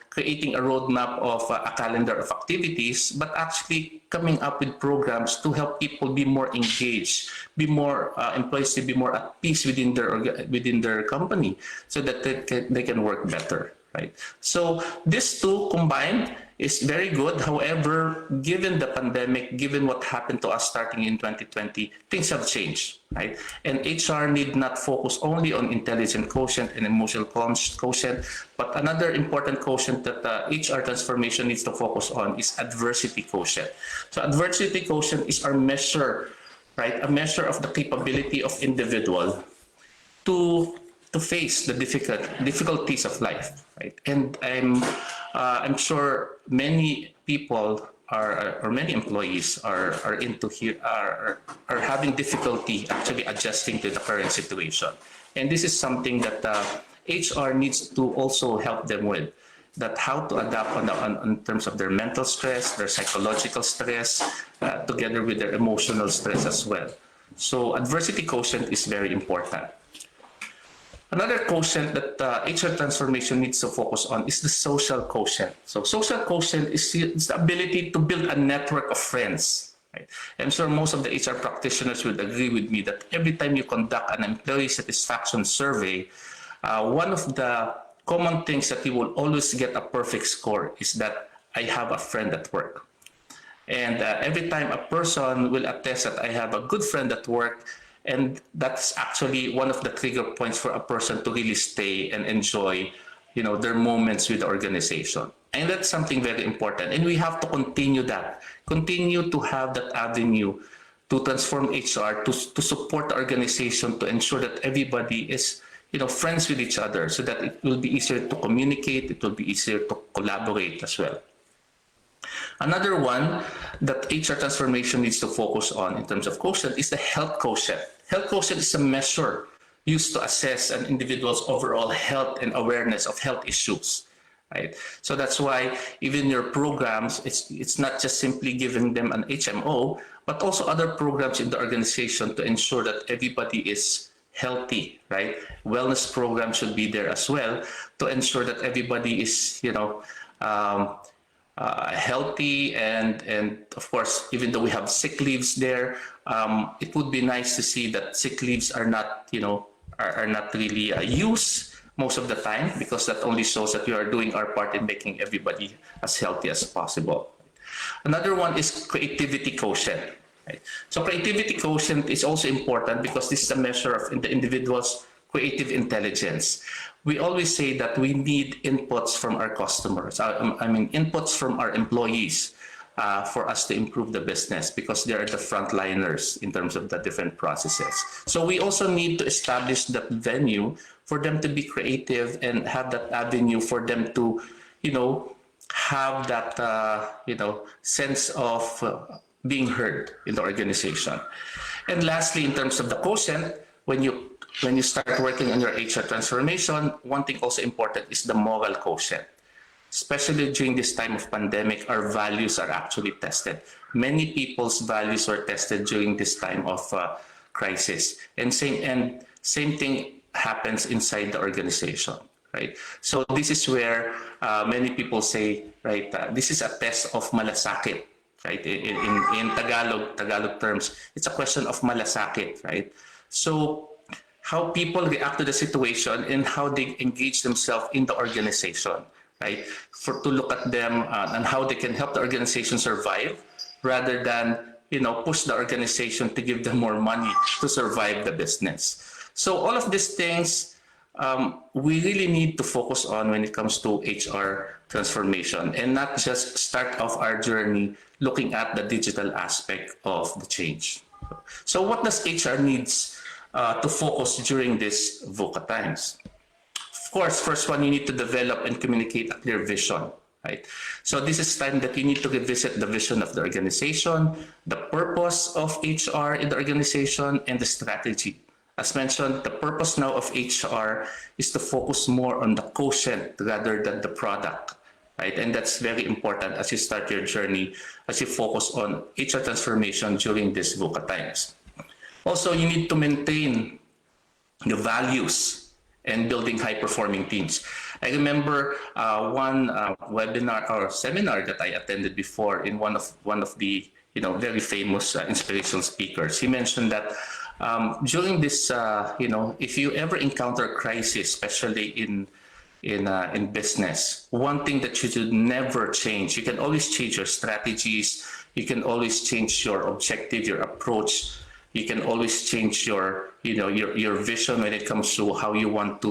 creating a roadmap of a calendar of activities, but actually coming up with programs to help people be more engaged, employees to be more at peace within their company so that they can work better. Right. So these two combined is very good. However, given the pandemic, given what happened to us starting in 2020, things have changed, right? And HR need not focus only on intelligent quotient and emotional quotient, but another important quotient that HR transformation needs to focus on is adversity quotient. So adversity quotient is our measure, right? A measure of the capability of individual to face the difficulties of life, right? And I'm sure many people or many employees are having difficulty actually adjusting to the current situation. And this is something that HR needs to also help them with, that how to adapt in terms of their mental stress, their psychological stress, together with their emotional stress as well. So adversity quotient is very important. Another quotient that HR transformation needs to focus on is the social quotient. So social quotient is the ability to build a network of friends. Right? I'm sure most of the HR practitioners would agree with me that every time you conduct an employee satisfaction survey, one of the common things that you will always get a perfect score is that I have a friend at work. And every time a person will attest that I have a good friend at work, and that's actually one of the trigger points for a person to really stay and enjoy, their moments with the organization. And that's something very important. And we have to continue to have that avenue to transform HR, to support the organization, to ensure that everybody is, friends with each other so that it will be easier to communicate, it will be easier to collaborate as well. Another one that HR transformation needs to focus on in terms of quotient is the health quotient. Health quotient is a measure used to assess an individual's overall health and awareness of health issues, right? So that's why even your programs, it's not just simply giving them an HMO, but also other programs in the organization to ensure that everybody is healthy, right? Wellness programs should be there as well to ensure that everybody is, healthy, and of course, even though we have sick leaves there, it would be nice to see that sick leaves are not, are not really used most of the time, because that only shows that we are doing our part in making everybody as healthy as possible. Another one is creativity quotient. Right? So creativity quotient is also important because this is a measure of the individual's creative intelligence. We always say that we need inputs from our customers, inputs from our employees for us to improve the business, because they are the frontliners in terms of the different processes. So we also need to establish that venue for them to be creative and have that avenue for them to, have that, sense of being heard in the organization. And lastly, in terms of the quotient, when you start working on your HR transformation, one thing also important is the moral quotient. Especially during this time of pandemic, our values are actually tested. Many people's values were tested during this time of crisis. And same thing happens inside the organization. right? So this is where many people say, right, this is a test of malasakit, right? In Tagalog terms, it's a question of malasakit, right? So how people react to the situation and how they engage themselves in the organization, right? To look at them and how they can help the organization survive rather than, push the organization to give them more money to survive the business. So all of these things we really need to focus on when it comes to HR transformation, and not just start off our journey looking at the digital aspect of the change. So what does HR needs to focus during these VUCA times? Of course, first one, you need to develop and communicate a clear vision, right? So this is time that you need to revisit the vision of the organization, the purpose of HR in the organization, and the strategy. As mentioned, the purpose now of HR is to focus more on the quotient rather than the product, right? And that's very important as you start your journey, as you focus on HR transformation during these VUCA times. Also, you need to maintain the values and building high-performing teams. I remember one webinar or seminar that I attended before in one of the very famous inspirational speakers. He mentioned that during this, if you ever encounter a crisis, especially in business, one thing that you should never change. You can always change your strategies. You can always change your objective, your approach. You can always change your vision when it comes to how you want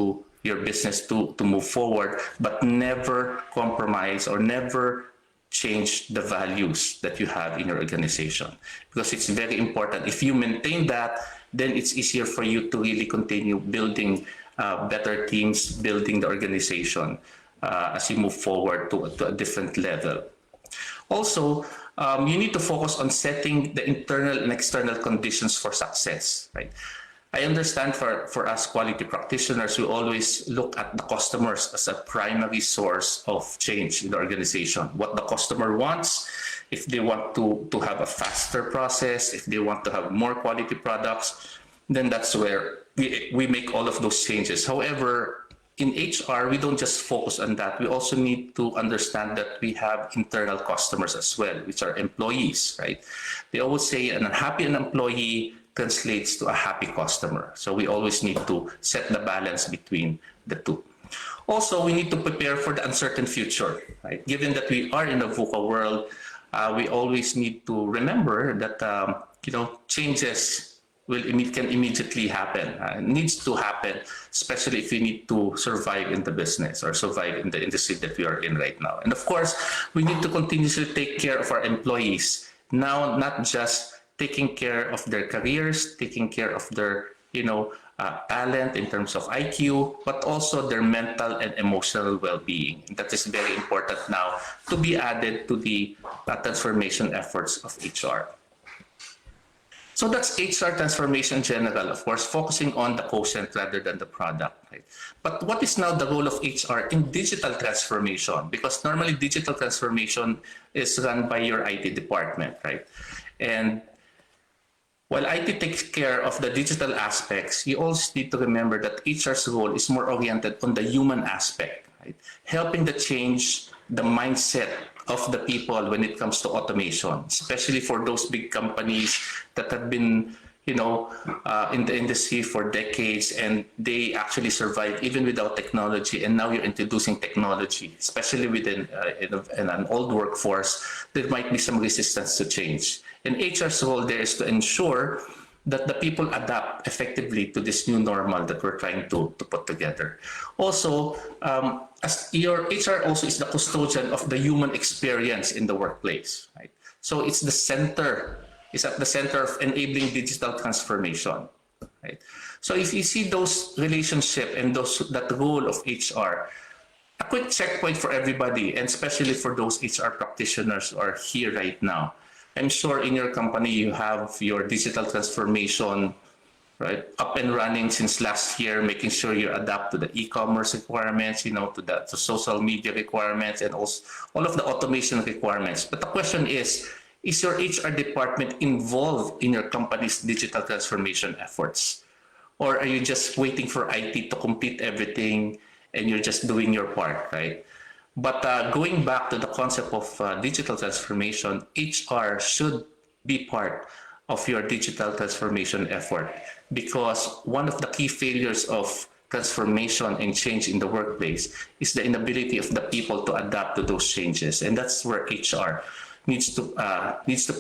your business to move forward, but never compromise or never change the values that you have in your organization, because it's very important. If you maintain that, then it's easier for you to really continue building better teams, building the organization as you move forward to a different level. Also, you need to focus on setting the internal and external conditions for success, right? I understand for us quality practitioners, we always look at the customers as a primary source of change in the organization. What the customer wants, if they want to have a faster process, if they want to have more quality products, then that's where we make all of those changes. However, in HR, we don't just focus on that. We also need to understand that we have internal customers as well, which are employees, right? They always say an unhappy employee translates to a happy customer. So we always need to set the balance between the two. Also, we need to prepare for the uncertain future, right? Given that we are in a VUCA world, we always need to remember that changes can immediately happen. Needs to happen, especially if we need to survive in the business or survive in the industry that we are in right now. And of course, we need to continuously take care of our employees. Now, not just taking care of their careers, taking care of their talent in terms of IQ, but also their mental and emotional well-being. That is very important now to be added to the transformation efforts of HR. So that's HR transformation in general, of course, focusing on the quotient rather than the product. Right? But what is now the role of HR in digital transformation? Because normally digital transformation is run by your IT department, right? And while IT takes care of the digital aspects, you also need to remember that HR's role is more oriented on the human aspect, right? Helping to change the mindset of the people when it comes to automation, especially for those big companies that have been, in the industry for decades, and they actually survive even without technology. And now you're introducing technology, especially within in an old workforce, there might be some resistance to change. And HR's role there is to ensure that the people adapt effectively to this new normal that we're trying to put together. Also, as your HR also is the custodian of the human experience in the workplace, right? So it's at the center of enabling digital transformation, right? So if you see those relationship and that role of HR, a quick checkpoint for everybody, and especially for those HR practitioners who are here right now. I'm sure in your company you have your digital transformation, right, up and running since last year, making sure you adapt to the e-commerce requirements, to social media requirements, and also all of the automation requirements. But the question is your HR department involved in your company's digital transformation efforts? Or are you just waiting for IT to complete everything and you're just doing your part, right? But going back to the concept of digital transformation, HR should be part of your digital transformation effort, because one of the key failures of transformation and change in the workplace is the inability of the people to adapt to those changes, and that's where HR needs to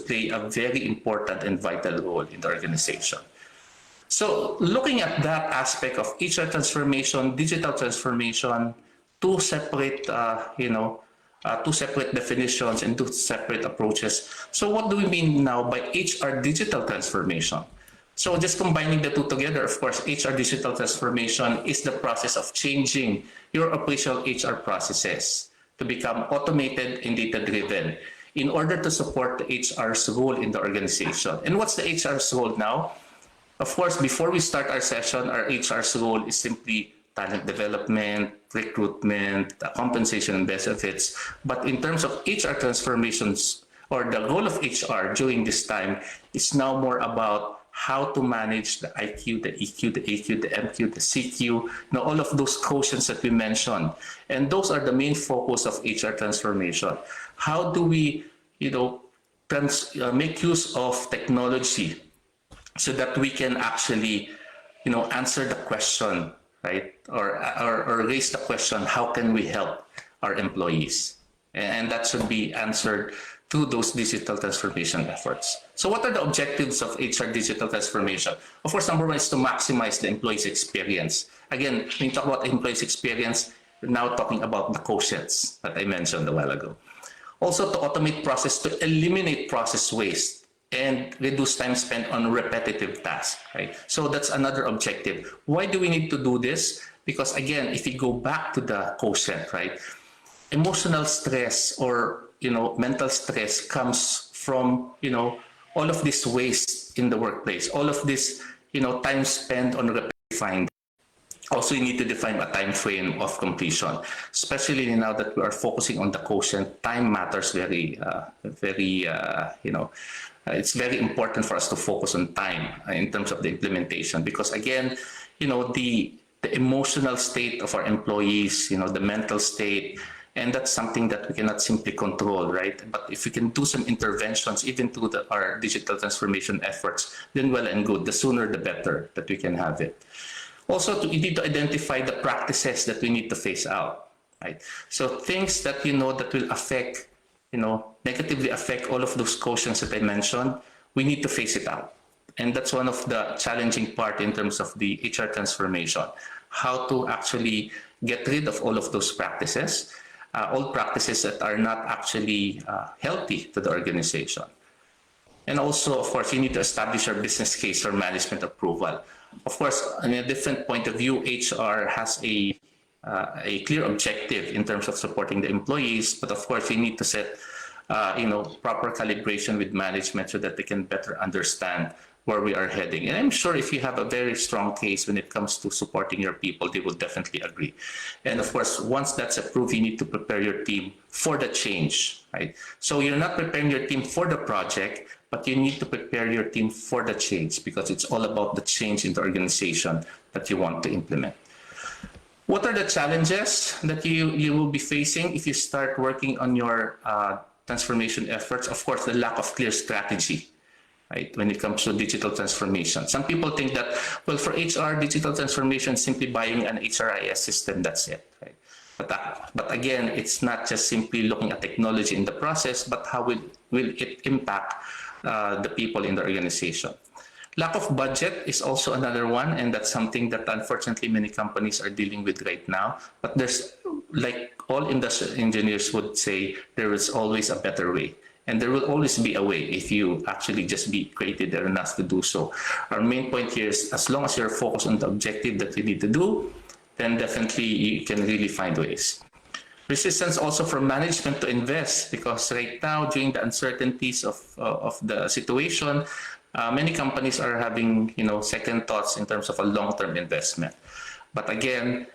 play a very important and vital role in the organization. So looking at that aspect of HR transformation, digital transformation, two separate definitions and two separate approaches. So what do we mean now by HR digital transformation? So just combining the two together, of course, HR digital transformation is the process of changing your operational HR processes to become automated and data-driven in order to support the HR's role in the organization. And what's the HR's role now? Of course, before we start our session, our HR's role is simply talent development, recruitment, compensation and benefits. But in terms of HR transformations, or the goal of HR during this time is now more about how to manage the IQ, the EQ, the AQ, the MQ, the CQ, all of those quotients that we mentioned. And those are the main focus of HR transformation. How do we, make use of technology so that we can actually, answer the question, right? Or raise the question, how can we help our employees? And that should be answered through those digital transformation efforts. So what are the objectives of HR digital transformation? Of course, number one is to maximize the employee's experience. Again, when you talk about employee's experience, we're now talking about the quotients that I mentioned a while ago. Also to automate process, to eliminate process waste and reduce time spent on repetitive tasks, right? So that's another objective. Why do we need to do this? Because again, if you go back to the quotient, right? Emotional stress or mental stress comes from all of this waste in the workplace, all of this time spent on repetitive. Also, you need to define a time frame of completion, especially now that we are focusing on the quotient. Time matters it's very important for us to focus on time in terms of the implementation, because again, the emotional state of our employees, the mental state, and that's something that we cannot simply control, right? But if we can do some interventions, even through our digital transformation efforts, then well and good. The sooner, the better that we can have it. Also, we need to identify the practices that we need to phase out, right? So things that that will affect, negatively affect all of those quotients that I mentioned, we need to phase it out. And that's one of the challenging part in terms of the HR transformation, how to actually get rid of all of those practices, all practices that are not actually healthy to the organization. And also, of course, you need to establish our business case for management approval. Of course, in a different point of view, HR has a clear objective in terms of supporting the employees, but of course, you need to set proper calibration with management so that they can better understand where we are heading. And I'm sure if you have a very strong case when it comes to supporting your people, they will definitely agree. And of course, once that's approved, you need to prepare your team for the change, right? So you're not preparing your team for the project, but you need to prepare your team for the change, because it's all about the change in the organization that you want to implement. What are the challenges that you will be facing if you start working on your transformation efforts? Of course, the lack of clear strategy, right, when it comes to digital transformation. Some people think that, well, for HR, digital transformation is simply buying an HRIS system, that's it, right? But again, it's not just simply looking at technology in the process, but how will it impact the people in the organization. Lack of budget is also another one, and that's something that unfortunately many companies are dealing with right now. But there's, like all industrial engineers would say, there is always a better way. And there will always be a way if you actually just be creative enough to do so. Our main point here is, as long as you're focused on the objective that you need to do, then definitely you can really find ways. Resistance also from management to invest, because right now, during the uncertainties of the situation, many companies are having second thoughts in terms of a long-term investment. But again,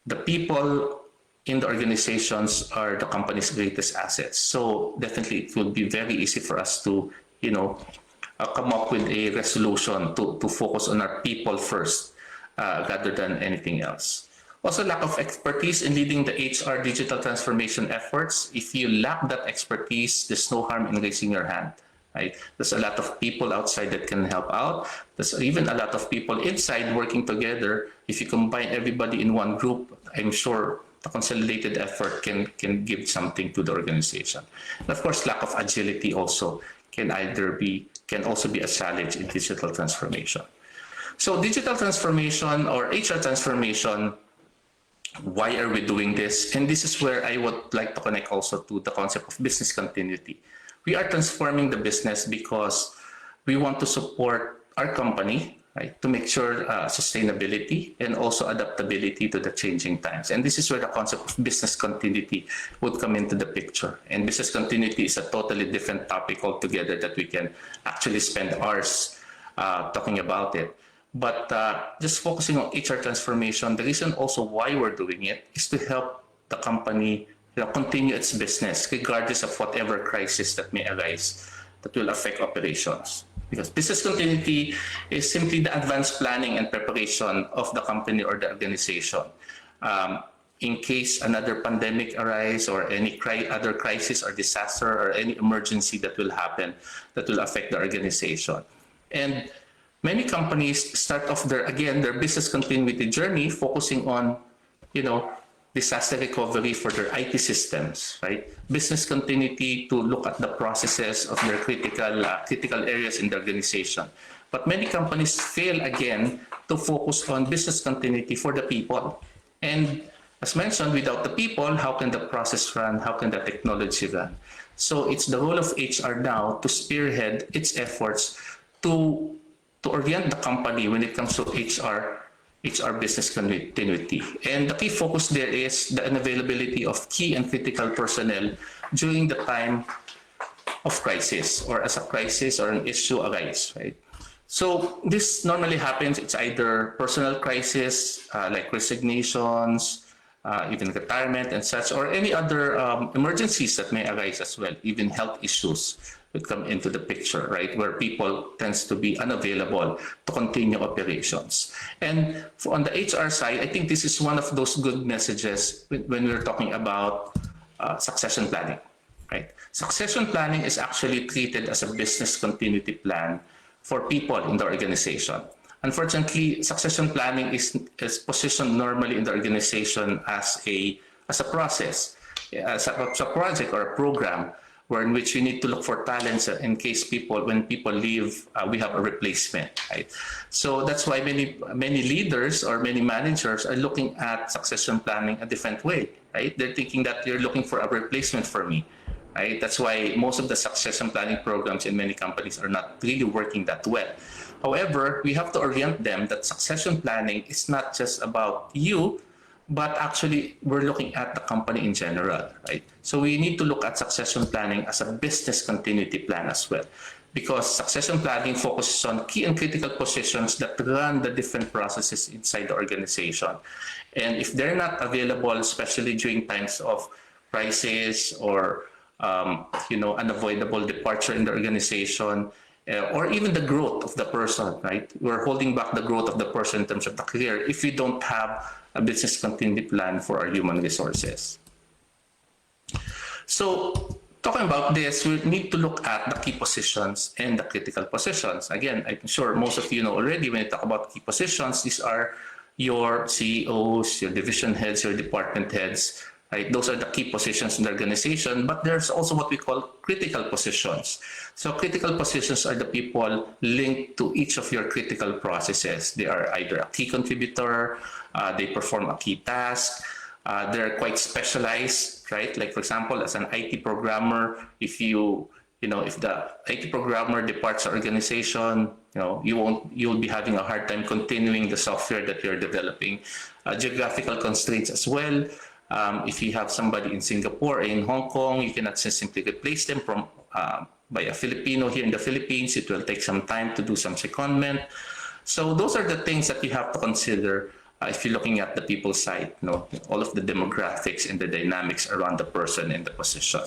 the people in the organizations are the company's greatest assets. So definitely it will be very easy for us to come up with a resolution to focus on our people first rather than anything else. Also, lack of expertise in leading the HR digital transformation efforts. If you lack that expertise, there's no harm in raising your hand. Right? There's a lot of people outside that can help out. There's even a lot of people inside working together. If you combine everybody in one group, I'm sure the consolidated effort can give something to the organization. And of course, lack of agility also can also be a challenge in digital transformation. So digital transformation or HR transformation, why are we doing this? And this is where I would like to connect also to the concept of business continuity. We are transforming the business because we want to support our company, right, to make sure sustainability and also adaptability to the changing times. And this is where the concept of business continuity would come into the picture. And business continuity is a totally different topic altogether that we can actually spend hours talking about it. But just focusing on HR transformation, the reason also why we're doing it is to help the company continue its business regardless of whatever crisis that may arise that will affect operations. Because business continuity is simply the advanced planning and preparation of the company or the organization. In case another pandemic arises or any other crisis or disaster or any emergency that will happen that will affect the organization. And many companies start off their business continuity journey focusing on, disaster recovery for their IT systems, right? Business continuity to look at the processes of their critical areas in the organization. But many companies fail again to focus on business continuity for the people. And as mentioned, without the people, how can the process run? How can the technology run? So it's the role of HR now to spearhead its efforts to orient the company when it comes to HR business continuity. And the key focus there is the unavailability of key and critical personnel during the time of crisis or as a crisis or an issue arises, right? So this normally happens, it's either personal crisis, like resignations, even retirement and such, or any other emergencies that may arise as well, even health issues would come into the picture, right, where people tends to be unavailable to continue operations. And on the HR side, I think this is one of those good messages when we're talking about succession planning, right? Succession planning is actually treated as a business continuity plan for people in the organization. Unfortunately, succession planning is positioned normally in the organization as a process, as a project or a program, in which we need to look for talents in case when people leave, we have a replacement, right? So that's why many leaders or many managers are looking at succession planning a different way, right? They're thinking that you're looking for a replacement for me, right? That's why most of the succession planning programs in many companies are not really working that well. However, we have to orient them that succession planning is not just about you, but actually we're looking at the company in general, right? So we need to look at succession planning as a business continuity plan as well, because succession planning focuses on key and critical positions that run the different processes inside the organization. And if they're not available, especially during times of crisis or unavoidable departure in the organization, or even the growth of the person, right? We're holding back the growth of the person in terms of the career if we don't have a business continuity plan for our human resources. So talking about this, we need to look at the key positions and the critical positions. Again, I'm sure most of you know already when you talk about key positions, these are your CEOs, your division heads, your department heads, right? Those are the key positions in the organization, but there's also what we call critical positions. So critical positions are the people linked to each of your critical processes. They are either a key contributor, they perform a key task, they're quite specialized, right? Like for example, as an IT programmer, if the IT programmer departs the organization, you'll be having a hard time continuing the software that you're developing. Geographical constraints as well. If you have somebody in Singapore or in Hong Kong, you cannot just simply replace them by a Filipino here in the Philippines. It will take some time to do some secondment. So those are the things that you have to consider if you're looking at the people side, all of the demographics and the dynamics around the person and the position.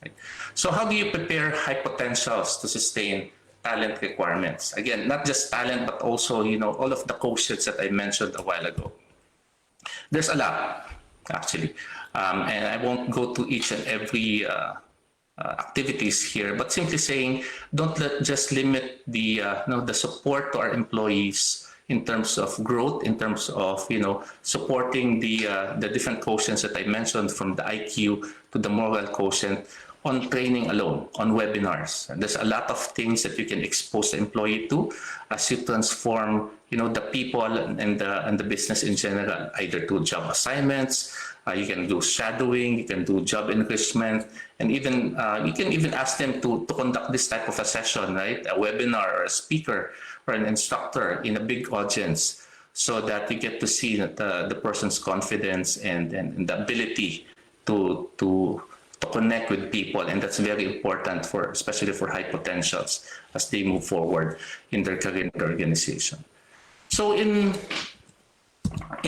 Right? So how do you prepare high potentials to sustain talent requirements? Again, not just talent, but also all of the quotients that I mentioned a while ago. There's a lot, actually. And I won't go to each and every activities here, but simply saying, don't just limit the the support to our employees in terms of growth, in terms of supporting the different quotients that I mentioned, from the IQ to the moral quotient, on training alone, on webinars. And there's a lot of things that you can expose the employee to as you transform the people and the business in general, either to job assignments. You can do shadowing, you can do job enrichment, and even you can even ask them to conduct this type of a session, right? A webinar or a speaker or an instructor in a big audience, so that you get to see the person's confidence and the ability to connect with people. And that's very important, especially for high potentials as they move forward in their career in the organization. So in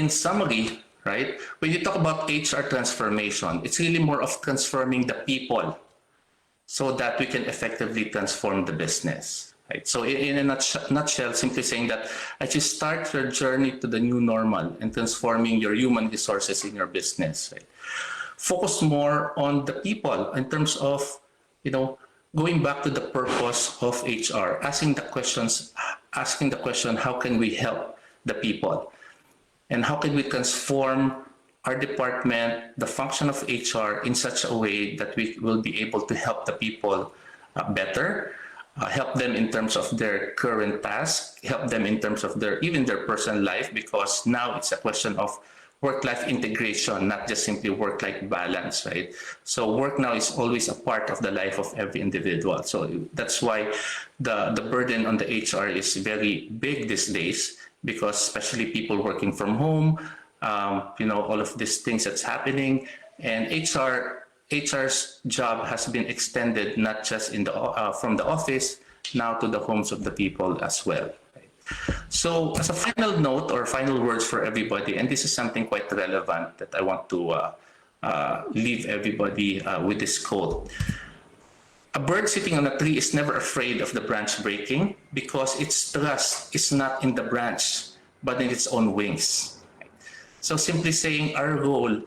summary, right, when you talk about HR transformation, it's really more of transforming the people so that we can effectively transform the business, right? So in a nutshell, simply saying that as you start your journey to the new normal and transforming your human resources in your business, right, focus more on the people in terms of, going back to the purpose of HR, asking the question, how can we help the people? And how can we transform our department, the function of HR, in such a way that we will be able to help the people better, help them in terms of their current task, help them in terms of even their personal life, because now it's a question of work-life integration, not just simply work-life balance, right? So work now is always a part of the life of every individual. So that's why the burden on the HR is very big these days, because especially people working from home, all of these things that's happening, and HR's job has been extended not just from the office now to the homes of the people as well. So as a final note or final words for everybody, and this is something quite relevant that I want to leave everybody with this quote. A bird sitting on a tree is never afraid of the branch breaking, because its trust is not in the branch, but in its own wings. So simply saying, our role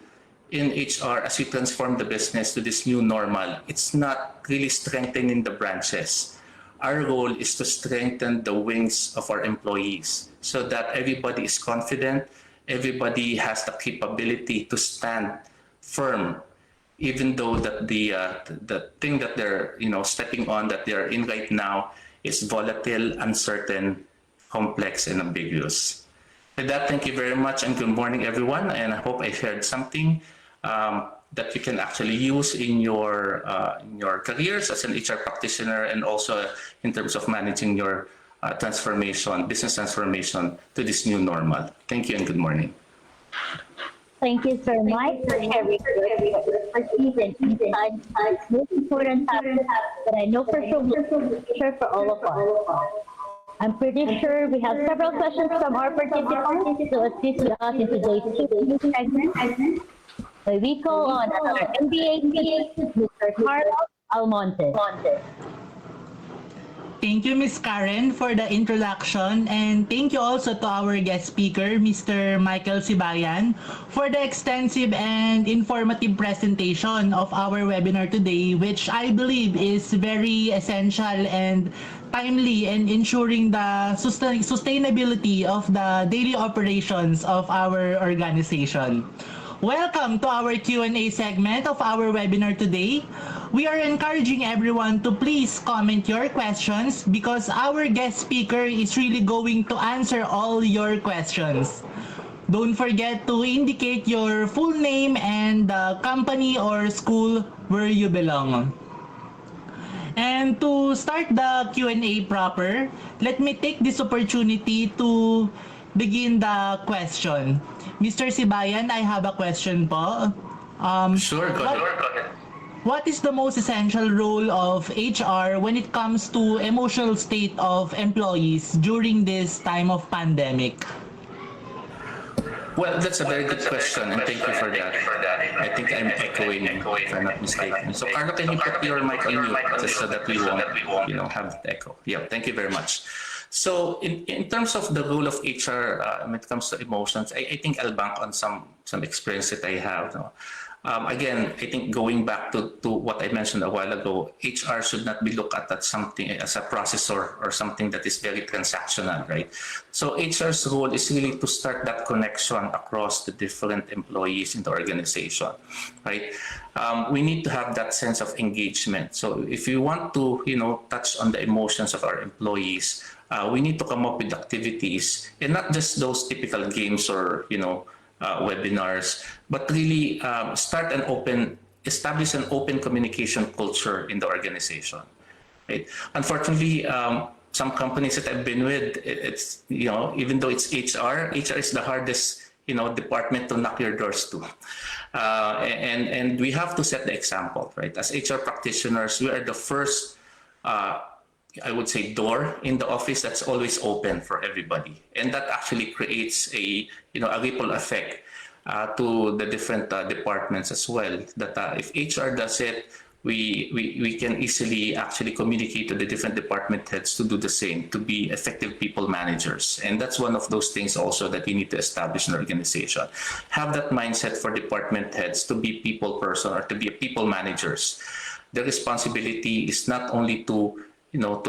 in HR as we transform the business to this new normal, it's not really strengthening the branches. Our goal is to strengthen the wings of our employees so that everybody is confident, everybody has the capability to stand firm, even though that the thing that they're stepping on, that they're in right now, is volatile, uncertain, complex, and ambiguous. With that, thank you very much, and good morning, everyone. And I hope I shared something that you can actually use in your careers as an HR practitioner, and also in terms of managing your business transformation to this new normal. Thank you and good morning. Thank you, Sir Mike, for sharing your expertise and insights. It's most important topic that I know for sure will be sure for all of us. I'm pretty sure we have several questions from our participants to assist us in today's segment. We call on our MBA Mr. Carlos Almonte. Thank you, Ms. Karen, for the introduction, and thank you also to our guest speaker, Mr. Michael Sibayan, for the extensive and informative presentation of our webinar today, which I believe is very essential and timely in ensuring the sustainability of the daily operations of our organization. Welcome to our Q&A segment of our webinar today. We are encouraging everyone to please comment your questions, because our guest speaker is really going to answer all your questions. Don't forget to indicate your full name and the company or school where you belong. And to start the Q&A proper, let me take this opportunity to begin the question. Mr. Sibayan, I have a question po. Sure, go ahead. What is the most essential role of HR when it comes to emotional state of employees during this time of pandemic? Well, that's a very good question, and thank you for that. I think I'm echoing, if I'm not mistaken. So, Carlo, can you put your mic on mute, just so that we won't, have the echo? Yeah, thank you very much. So, in terms of the role of HR when it comes to emotions, I think I'll bank on some some experience that I have. No? Again, I think going back to what I mentioned a while ago, HR should not be looked at as something as a processor or something that is very transactional, right? So HR's role is really to start that connection across the different employees in the organization, right? We need to have that sense of engagement. So if you want to, touch on the emotions of our employees, we need to come up with activities and not just those typical games or, webinars, but really establish an open communication culture in the organization. Right? Unfortunately, some companies that I've been with, it's even though it's HR is the hardest department to knock your doors to, and we have to set the example, right? As HR practitioners, we are the first. I would say door in the office that's always open for everybody, and that actually creates a ripple effect to the different departments as well. That if HR does it, we can easily actually communicate to the different department heads to do the same, to be effective people managers, and that's one of those things also that we need to establish in an organization. Have that mindset for department heads to be people person or to be people managers. The responsibility is not only to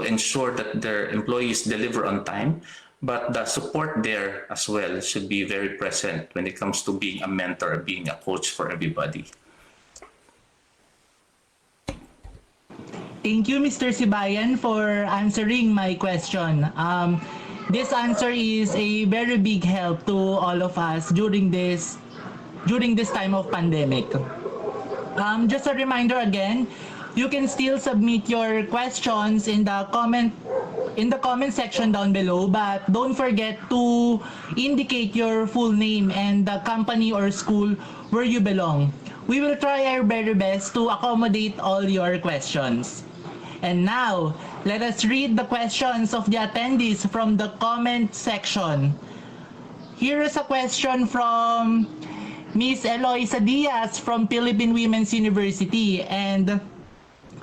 ensure that their employees deliver on time, but the support there as well should be very present when it comes to being a mentor, being a coach for everybody. Thank you, Mr. Sibayan, for answering my question. This answer is a very big help to all of us during this time of pandemic. Just a reminder again, you can still submit your questions in the comment section down below, but don't forget to indicate your full name and the company or school where you belong. We will try our very best to accommodate all your questions. And now, let us read the questions of the attendees from the comment section. Here is a question from Miss Eloisa Diaz from Philippine Women's University, and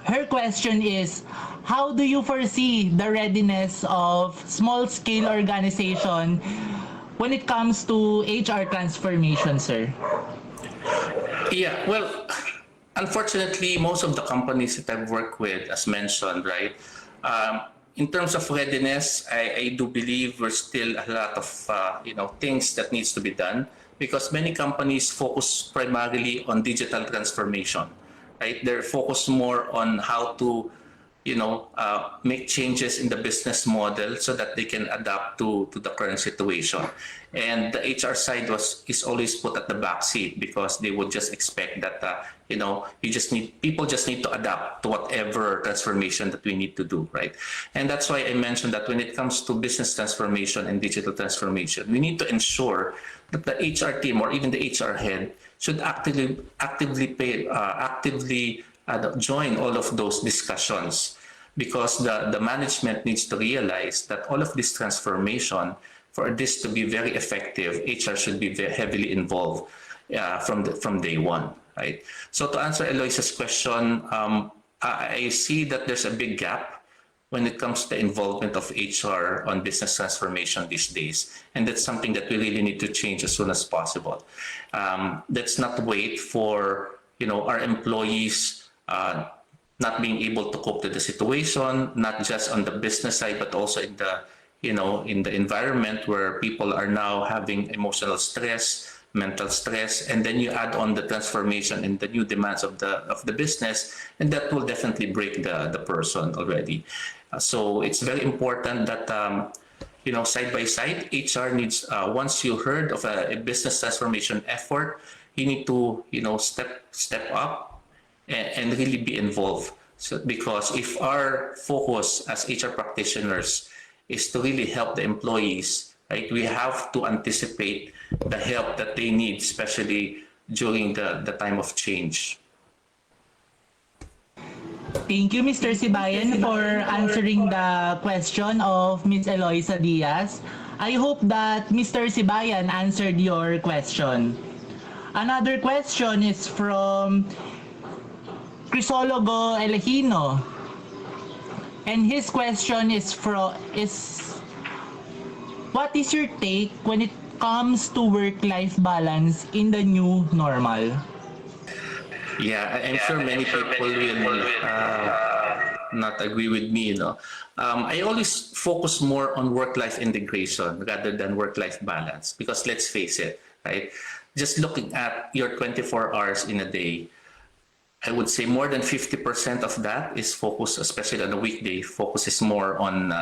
her question is, how do you foresee the readiness of small-scale organization when it comes to HR transformation, sir? Yeah, well, unfortunately, most of the companies that I've worked with, as mentioned, right, in terms of readiness, I do believe there's still a lot of things that needs to be done, because many companies focus primarily on digital transformation. Right? They're focused more on how to, make changes in the business model so that they can adapt to the current situation. And the HR side is always put at the back seat, because they would just expect that people just need to adapt to whatever transformation that we need to do, right? And that's why I mentioned that when it comes to business transformation and digital transformation, we need to ensure that the HR team or even the HR head should actively join all of those discussions, because the management needs to realize that all of this transformation, for this to be very effective, HR should be very heavily involved from day one, right? So to answer Eloisa's question, I see that there's a big gap when it comes to the involvement of HR on business transformation these days. And that's something that we really need to change as soon as possible. Let's not wait for our employees not being able to cope with the situation, not just on the business side, but also in the in the environment where people are now having emotional stress, mental stress, and then you add on the transformation and the new demands of the business, and that will definitely break the person already. So it's very important that side by side, HR needs, once you heard of a business transformation effort, you need to step up and really be involved. So, because if our focus as HR practitioners is to really help the employees, right, we have to anticipate the help that they need, especially during the time of change. Thank you, Mr. Sibayan, for answering the question of Ms. Eloisa Diaz. I hope that Mr. Sibayan answered your question. Another question is from Crisologo Elejino. And his question is what is your take when it comes to work-life balance in the new normal? Yeah, I'm sure many people will not agree with me. I always focus more on work-life integration rather than work-life balance because let's face it, right? Just looking at your 24 hours in a day, I would say more than 50% of that is focused, especially on a weekday, focuses more on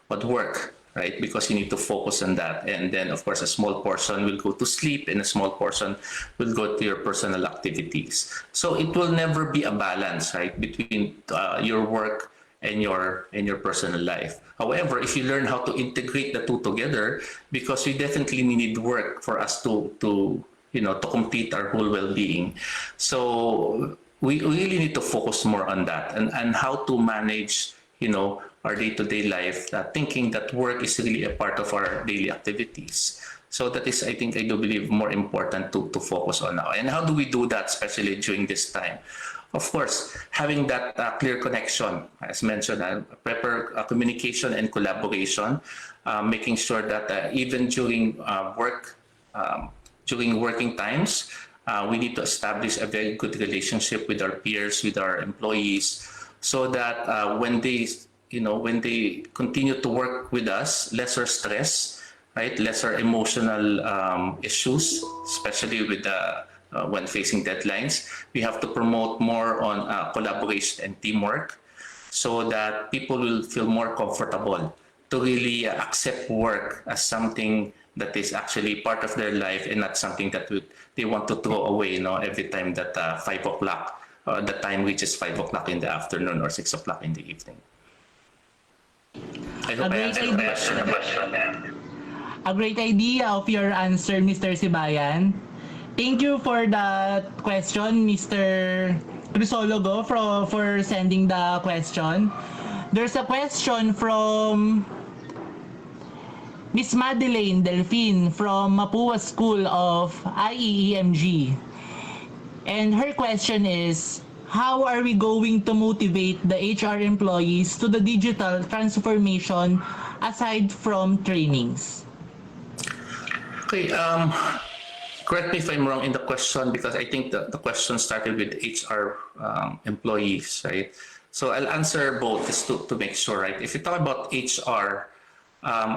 work, right? Because you need to focus on that. And then, of course, a small portion will go to sleep and a small portion will go to your personal activities. So it will never be a balance, right, between your work and your personal life. However, if you learn how to integrate the two together, because we definitely need work for us to complete our whole well-being. So we really need to focus more on that and how to manage, our day-to-day life, thinking that work is really a part of our daily activities. So that is, I do believe, more important to focus on now. And how do we do that, especially during this time? Of course, having that clear connection, as mentioned, proper communication and collaboration, making sure that even during during working times, we need to establish a very good relationship with our peers, with our employees, so that when they continue to work with us, lesser stress, right, lesser emotional issues, especially with when facing deadlines. We have to promote more on collaboration and teamwork, so that people will feel more comfortable to really accept work as something that is actually part of their life and not something that they want to throw away, every time that 5 o'clock, the time reaches 5 o'clock in the afternoon or 6 o'clock in the evening. I hope I answered the question. A great idea of your answer, Mr. Sibayan. Thank you for that question, Mr. Crisologo, for sending the question. There's a question from Miss Madeleine Delphine from Mapua School of IEEMG. And her question is, how are we going to motivate the HR employees to the digital transformation aside from trainings? Okay, correct me if I'm wrong in the question, because I think the question started with HR employees, right? So I'll answer both just to make sure, right? If you talk about HR,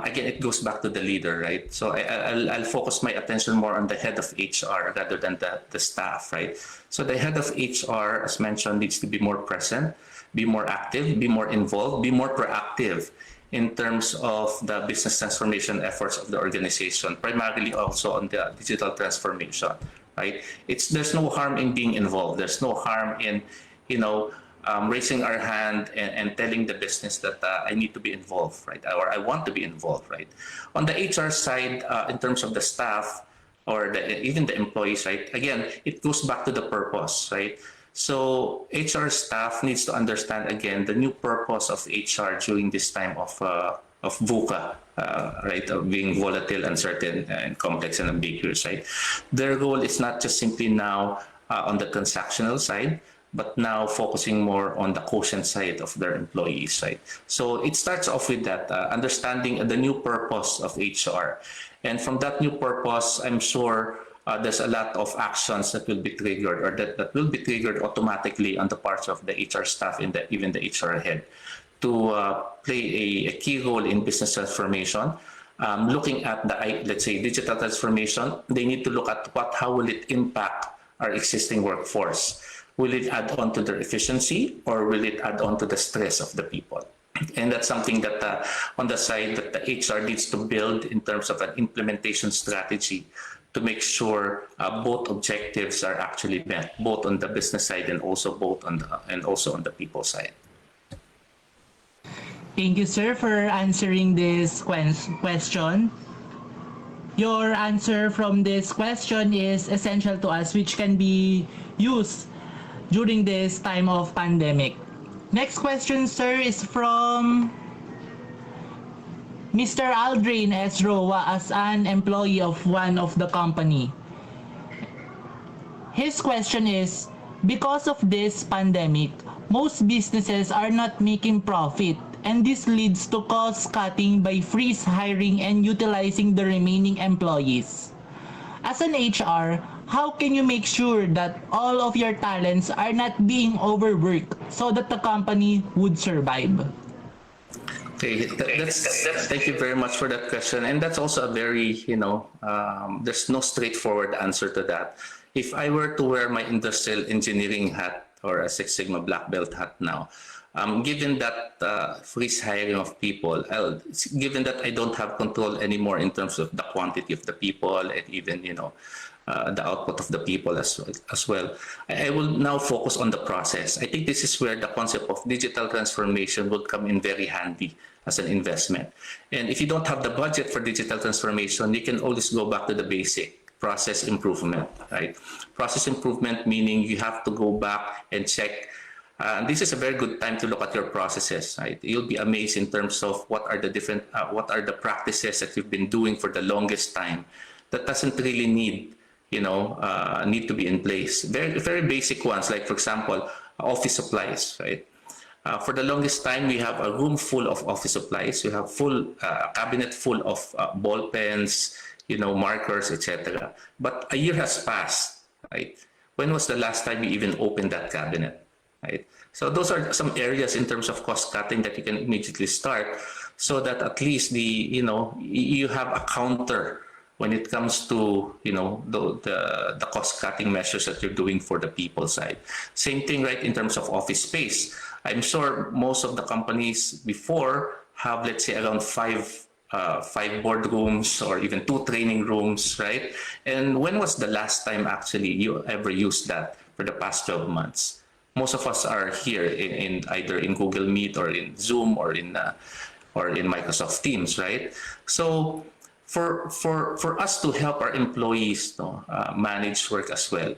again, it goes back to the leader, right? So I'll focus my attention more on the head of HR rather than the staff, right? So the head of HR, as mentioned, needs to be more present, be more active, be more involved, be more proactive in terms of the business transformation efforts of the organization, primarily also on the digital transformation, right? There's no harm in being involved. There's no harm in, raising our hand and telling the business that I need to be involved, right? Or I want to be involved, right? On the HR side, in terms of the staff or even the employees, right? Again, it goes back to the purpose, right? So HR staff needs to understand, again, the new purpose of HR during this time of VUCA, right? Of being volatile, uncertain, and complex and ambiguous, right? Their goal is not just simply now on the transactional side, but now focusing more on the quotient side of their employees, right? So it starts off with that, understanding the new purpose of HR. And from that new purpose, I'm sure there's a lot of actions that will be triggered, or that will be triggered automatically on the parts of the HR staff and even the HR head to play a key role in business transformation. Looking at let's say, digital transformation, they need to look at how will it impact our existing workforce. Will it add on to their efficiency, or will it add on to the stress of the people? And that's something that on the side that the HR needs to build in terms of an implementation strategy to make sure both objectives are actually met, both on the business side and also on the people side. Thank you, sir, for answering this question. Your answer from this question is essential to us, which can be used during this time of pandemic. Next question, sir, is from Mr. Aldrain S. Roa as an employee of one of the company. His question is, because of this pandemic, most businesses are not making profit and this leads to cost cutting by freeze hiring and utilizing the remaining employees. As an HR, how can you make sure that all of your talents are not being overworked so that the company would survive? Okay, thank you very much for that question. And that's also a very, there's no straightforward answer to that. If I were to wear my industrial engineering hat or a Six Sigma black belt hat now, given that freeze hiring of people, given that I don't have control anymore in terms of the quantity of the people and even, the output of the people as well. I will now focus on the process. I think this is where the concept of digital transformation will come in very handy as an investment. And if you don't have the budget for digital transformation, you can always go back to the basic process improvement, right? Process improvement meaning you have to go back and check. This is a very good time to look at your processes, right? You'll be amazed in terms of what are the practices that you've been doing for the longest time that doesn't really need to be in place. Very basic ones, like for example, office supplies, right? For the longest time, we have a room full of office supplies. We have a cabinet full of ball pens, markers, etc. But a year has passed, right? When was the last time you even opened that cabinet, right? So those are some areas in terms of cost cutting that you can immediately start, so that at least you have a counter when it comes to the cost cutting measures that you're doing for the people side. Same thing, right, in terms of office space. I'm sure most of the companies before have, let's say, around five boardrooms or even 2 training rooms, right? And when was the last time actually you ever used that for the past 12 months? Most of us are here in either in Google Meet or in Zoom or in Microsoft Teams, right? So for us to help our employees manage work as well,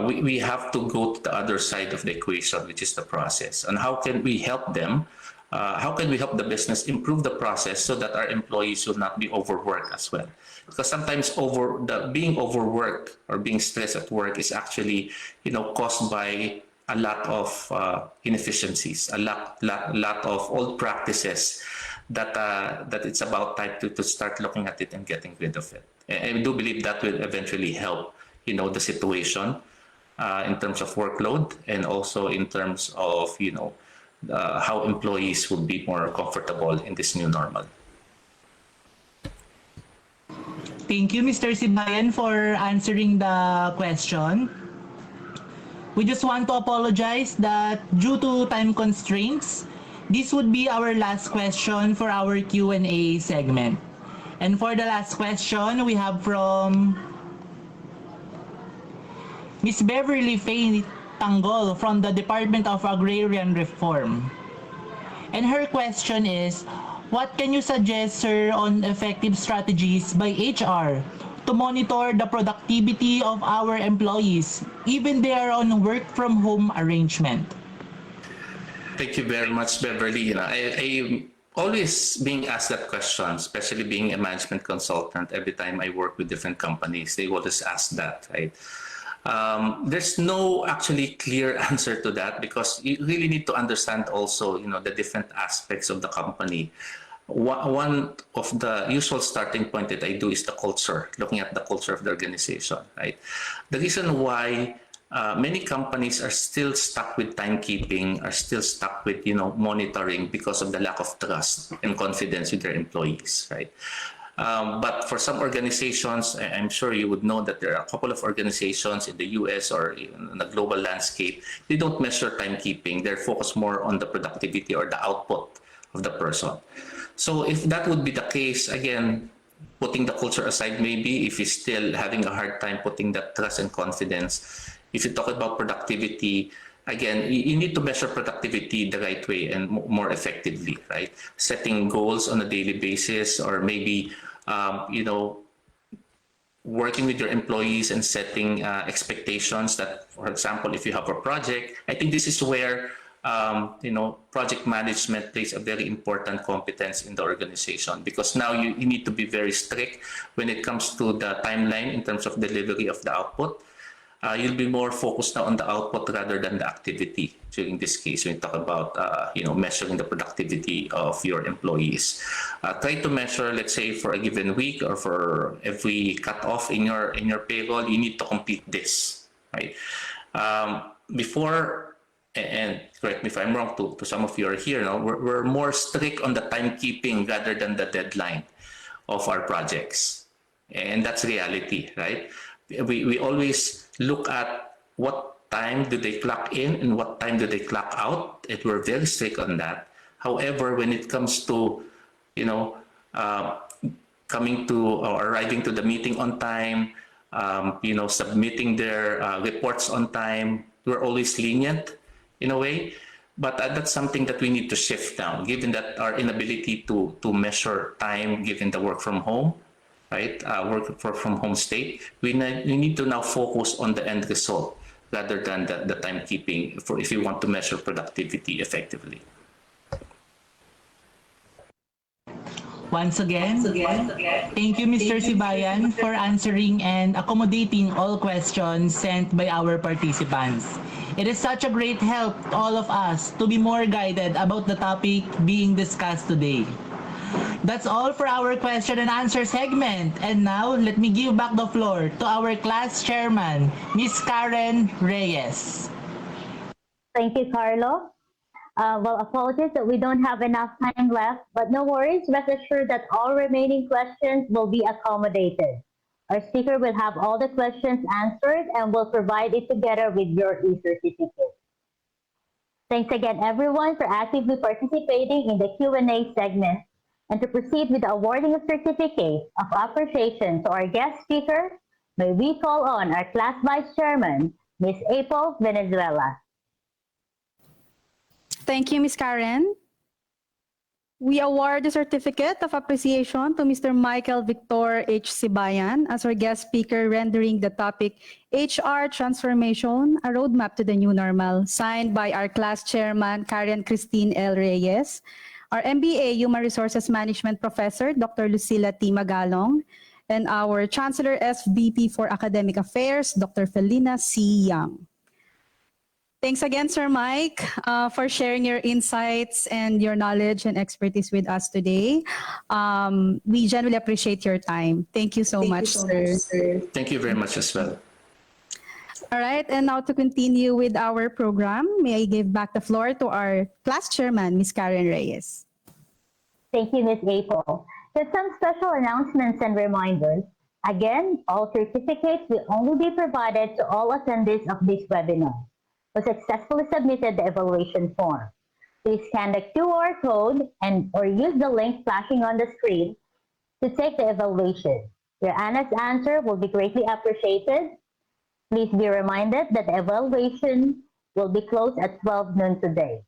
we have to go to the other side of the equation, which is the process. And how can we help them? How can we help the business improve the process so that our employees will not be overworked as well? Because sometimes being overworked or being stressed at work is actually caused by a lot of inefficiencies, a lot of old practices that it's about time to start looking at it and getting rid of it. And I do believe that will eventually help the situation in terms of workload and also in terms of how employees will be more comfortable in this new normal. Thank you, Mr. Sibayan, for answering the question. We just want to apologize that due to time constraints, this would be our last question for our Q&A segment. And for the last question, we have from Ms. Beverly Faye Tanggol from the Department of Agrarian Reform. And her question is, what can you suggest, sir, on effective strategies by HR to monitor the productivity of our employees, even they are on work from home arrangement? Thank you very much, Beverly. I always being asked that question, especially being a management consultant. Every time I work with different companies, they always ask that, right? There's no actually clear answer to that, because you really need to understand also, the different aspects of the company. One of the usual starting point that I do is the culture, looking at the culture of the organization, right? The reason why many companies are still stuck with timekeeping, are still stuck with, monitoring, because of the lack of trust and confidence with their employees, right? But for some organizations, I'm sure you would know that there are a couple of organizations in the US or in the global landscape, they don't measure timekeeping. They're focused more on the productivity or the output of the person. So if that would be the case, again, putting the culture aside, maybe if you're still having a hard time putting that trust and confidence, if you talk about productivity, again, you need to measure productivity the right way and more effectively, right? Setting goals on a daily basis, or maybe, working with your employees and setting expectations that, for example, if you have a project, I think this is where, project management plays a very important competence in the organization, because now you need to be very strict when it comes to the timeline in terms of delivery of the output. you'll be more focused now on the output rather than the activity. During this case, when you talk about measuring the productivity of your employees, try to measure, let's say, for a given week or for every cut-off in your payroll, you need to complete this, right? Before, and correct me if I'm wrong, to some of you are here now, we're more strict on the timekeeping rather than the deadline of our projects, and that's reality, right? We always look at what time do they clock in and what time do they clock out, and we're very strict on that. However, when it comes to, coming to or arriving to the meeting on time, submitting their reports on time, we're always lenient in a way. But that's something that we need to shift now, given that our inability to measure time, given the work from home, right? Work from home state. We need to now focus on the end result rather than the timekeeping if you want to measure productivity effectively. Once again, thank you, Mr. Sibayan, for answering and accommodating all questions sent by our participants. It is such a great help to all of us to be more guided about the topic being discussed today. That's all for our question and answer segment. And now, let me give back the floor to our class chairman, Ms. Karen Reyes. Thank you, Carlo. Apologies that we don't have enough time left, but no worries. Rest assured that all remaining questions will be accommodated. Our speaker will have all the questions answered and will provide it together with your e-certificate. Thanks again, everyone, for actively participating in the Q&A segment. And to proceed with the awarding of certificate of appreciation to our guest speaker, may we call on our class vice chairman, Ms. April Venezuela. Thank you, Ms. Karen. We award the certificate of appreciation to Mr. Michael Victor H. Sibayan as our guest speaker, rendering the topic HR Transformation, a Roadmap to the New Normal, signed by our class chairman, Karen Christine L. Reyes, our MBA Human Resources Management Professor, Dr. Lucila T. Magalong, and our Chancellor SVP for Academic Affairs, Dr. Felina C. Young. Thanks again, Sir Mike, for sharing your insights and your knowledge and expertise with us today. We genuinely appreciate your time. Thank you so much, sir. Thank you very much as well. All right, and now to continue with our program, may I give back the floor to our class chairman, Ms. Karen Reyes. Thank you, Ms. April. Just some special announcements and reminders. Again, all certificates will only be provided to all attendees of this webinar who successfully submitted the evaluation form. Please scan the QR code or use the link flashing on the screen to take the evaluation. Your honest answer will be greatly appreciated. Please be reminded that the evaluation will be closed at 12 noon today.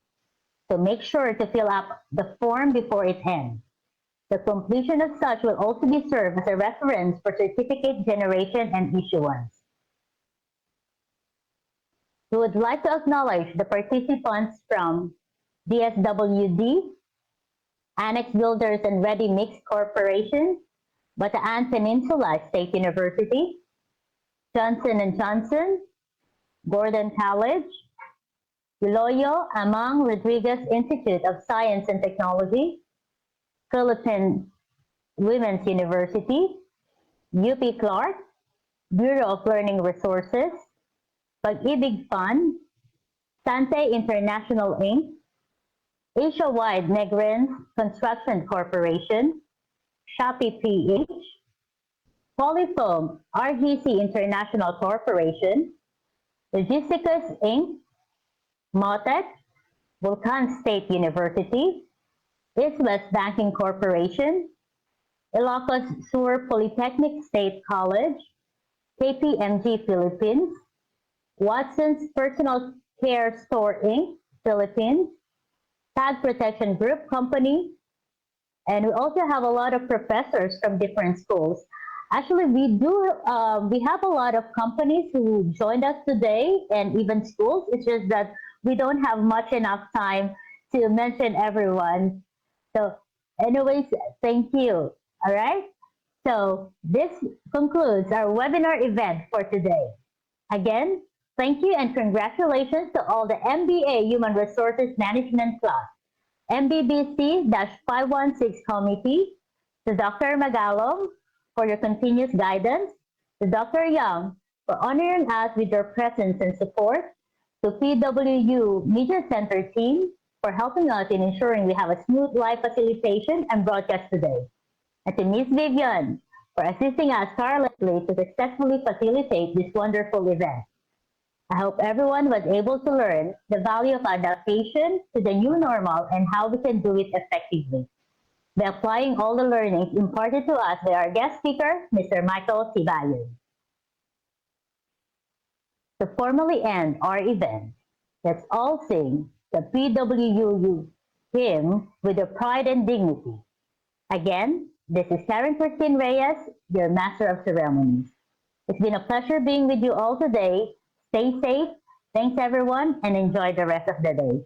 So make sure to fill up the form before it ends. The completion of such will also be served as a reference for certificate generation and issuance. We would like to acknowledge the participants from DSWD, Annex Builders and Ready Mix Corporation, Bataan Peninsula State University, Johnson & Johnson, Gordon College, Iloilo Amang Rodriguez Institute of Science and Technology, Philippine Women's University, UP Clark, Bureau of Learning Resources, Pag-ibig Fund, Sante International Inc., Asia-wide Negrens Construction Corporation, Shopee PH, Polyfoam RGC International Corporation, Logisticus Inc., Motec, Vulcan State University, East West Banking Corporation, Ilocos Sur Polytechnic State College, KPMG Philippines, Watson's Personal Care Store Inc., Philippines, Tag Protection Group Company, and we also have a lot of professors from different schools. Actually, we have a lot of companies who joined us today and even schools. It's just that we don't have much enough time to mention everyone. So anyways, thank you. All right. So this concludes our webinar event for today. Again, thank you and congratulations to all the MBA Human Resources Management Class, MBBC-516 Committee, to Dr. Magalong for your continuous guidance, to Dr. Young for honoring us with your presence and support, to PWU Media Center team for helping us in ensuring we have a smooth live facilitation and broadcast today, and to Ms. Vivian for assisting us tirelessly to successfully facilitate this wonderful event. I hope everyone was able to learn the value of adaptation to the new normal and how we can do it effectively by applying all the learnings imparted to us by our guest speaker, Mr. Michael Sibayan. To formally end our event, let's all sing the PWU hymn with the pride and dignity. Again, this is Karen Christine Reyes, your Master of Ceremonies. It's been a pleasure being with you all today. Stay safe. Thanks everyone and enjoy the rest of the day.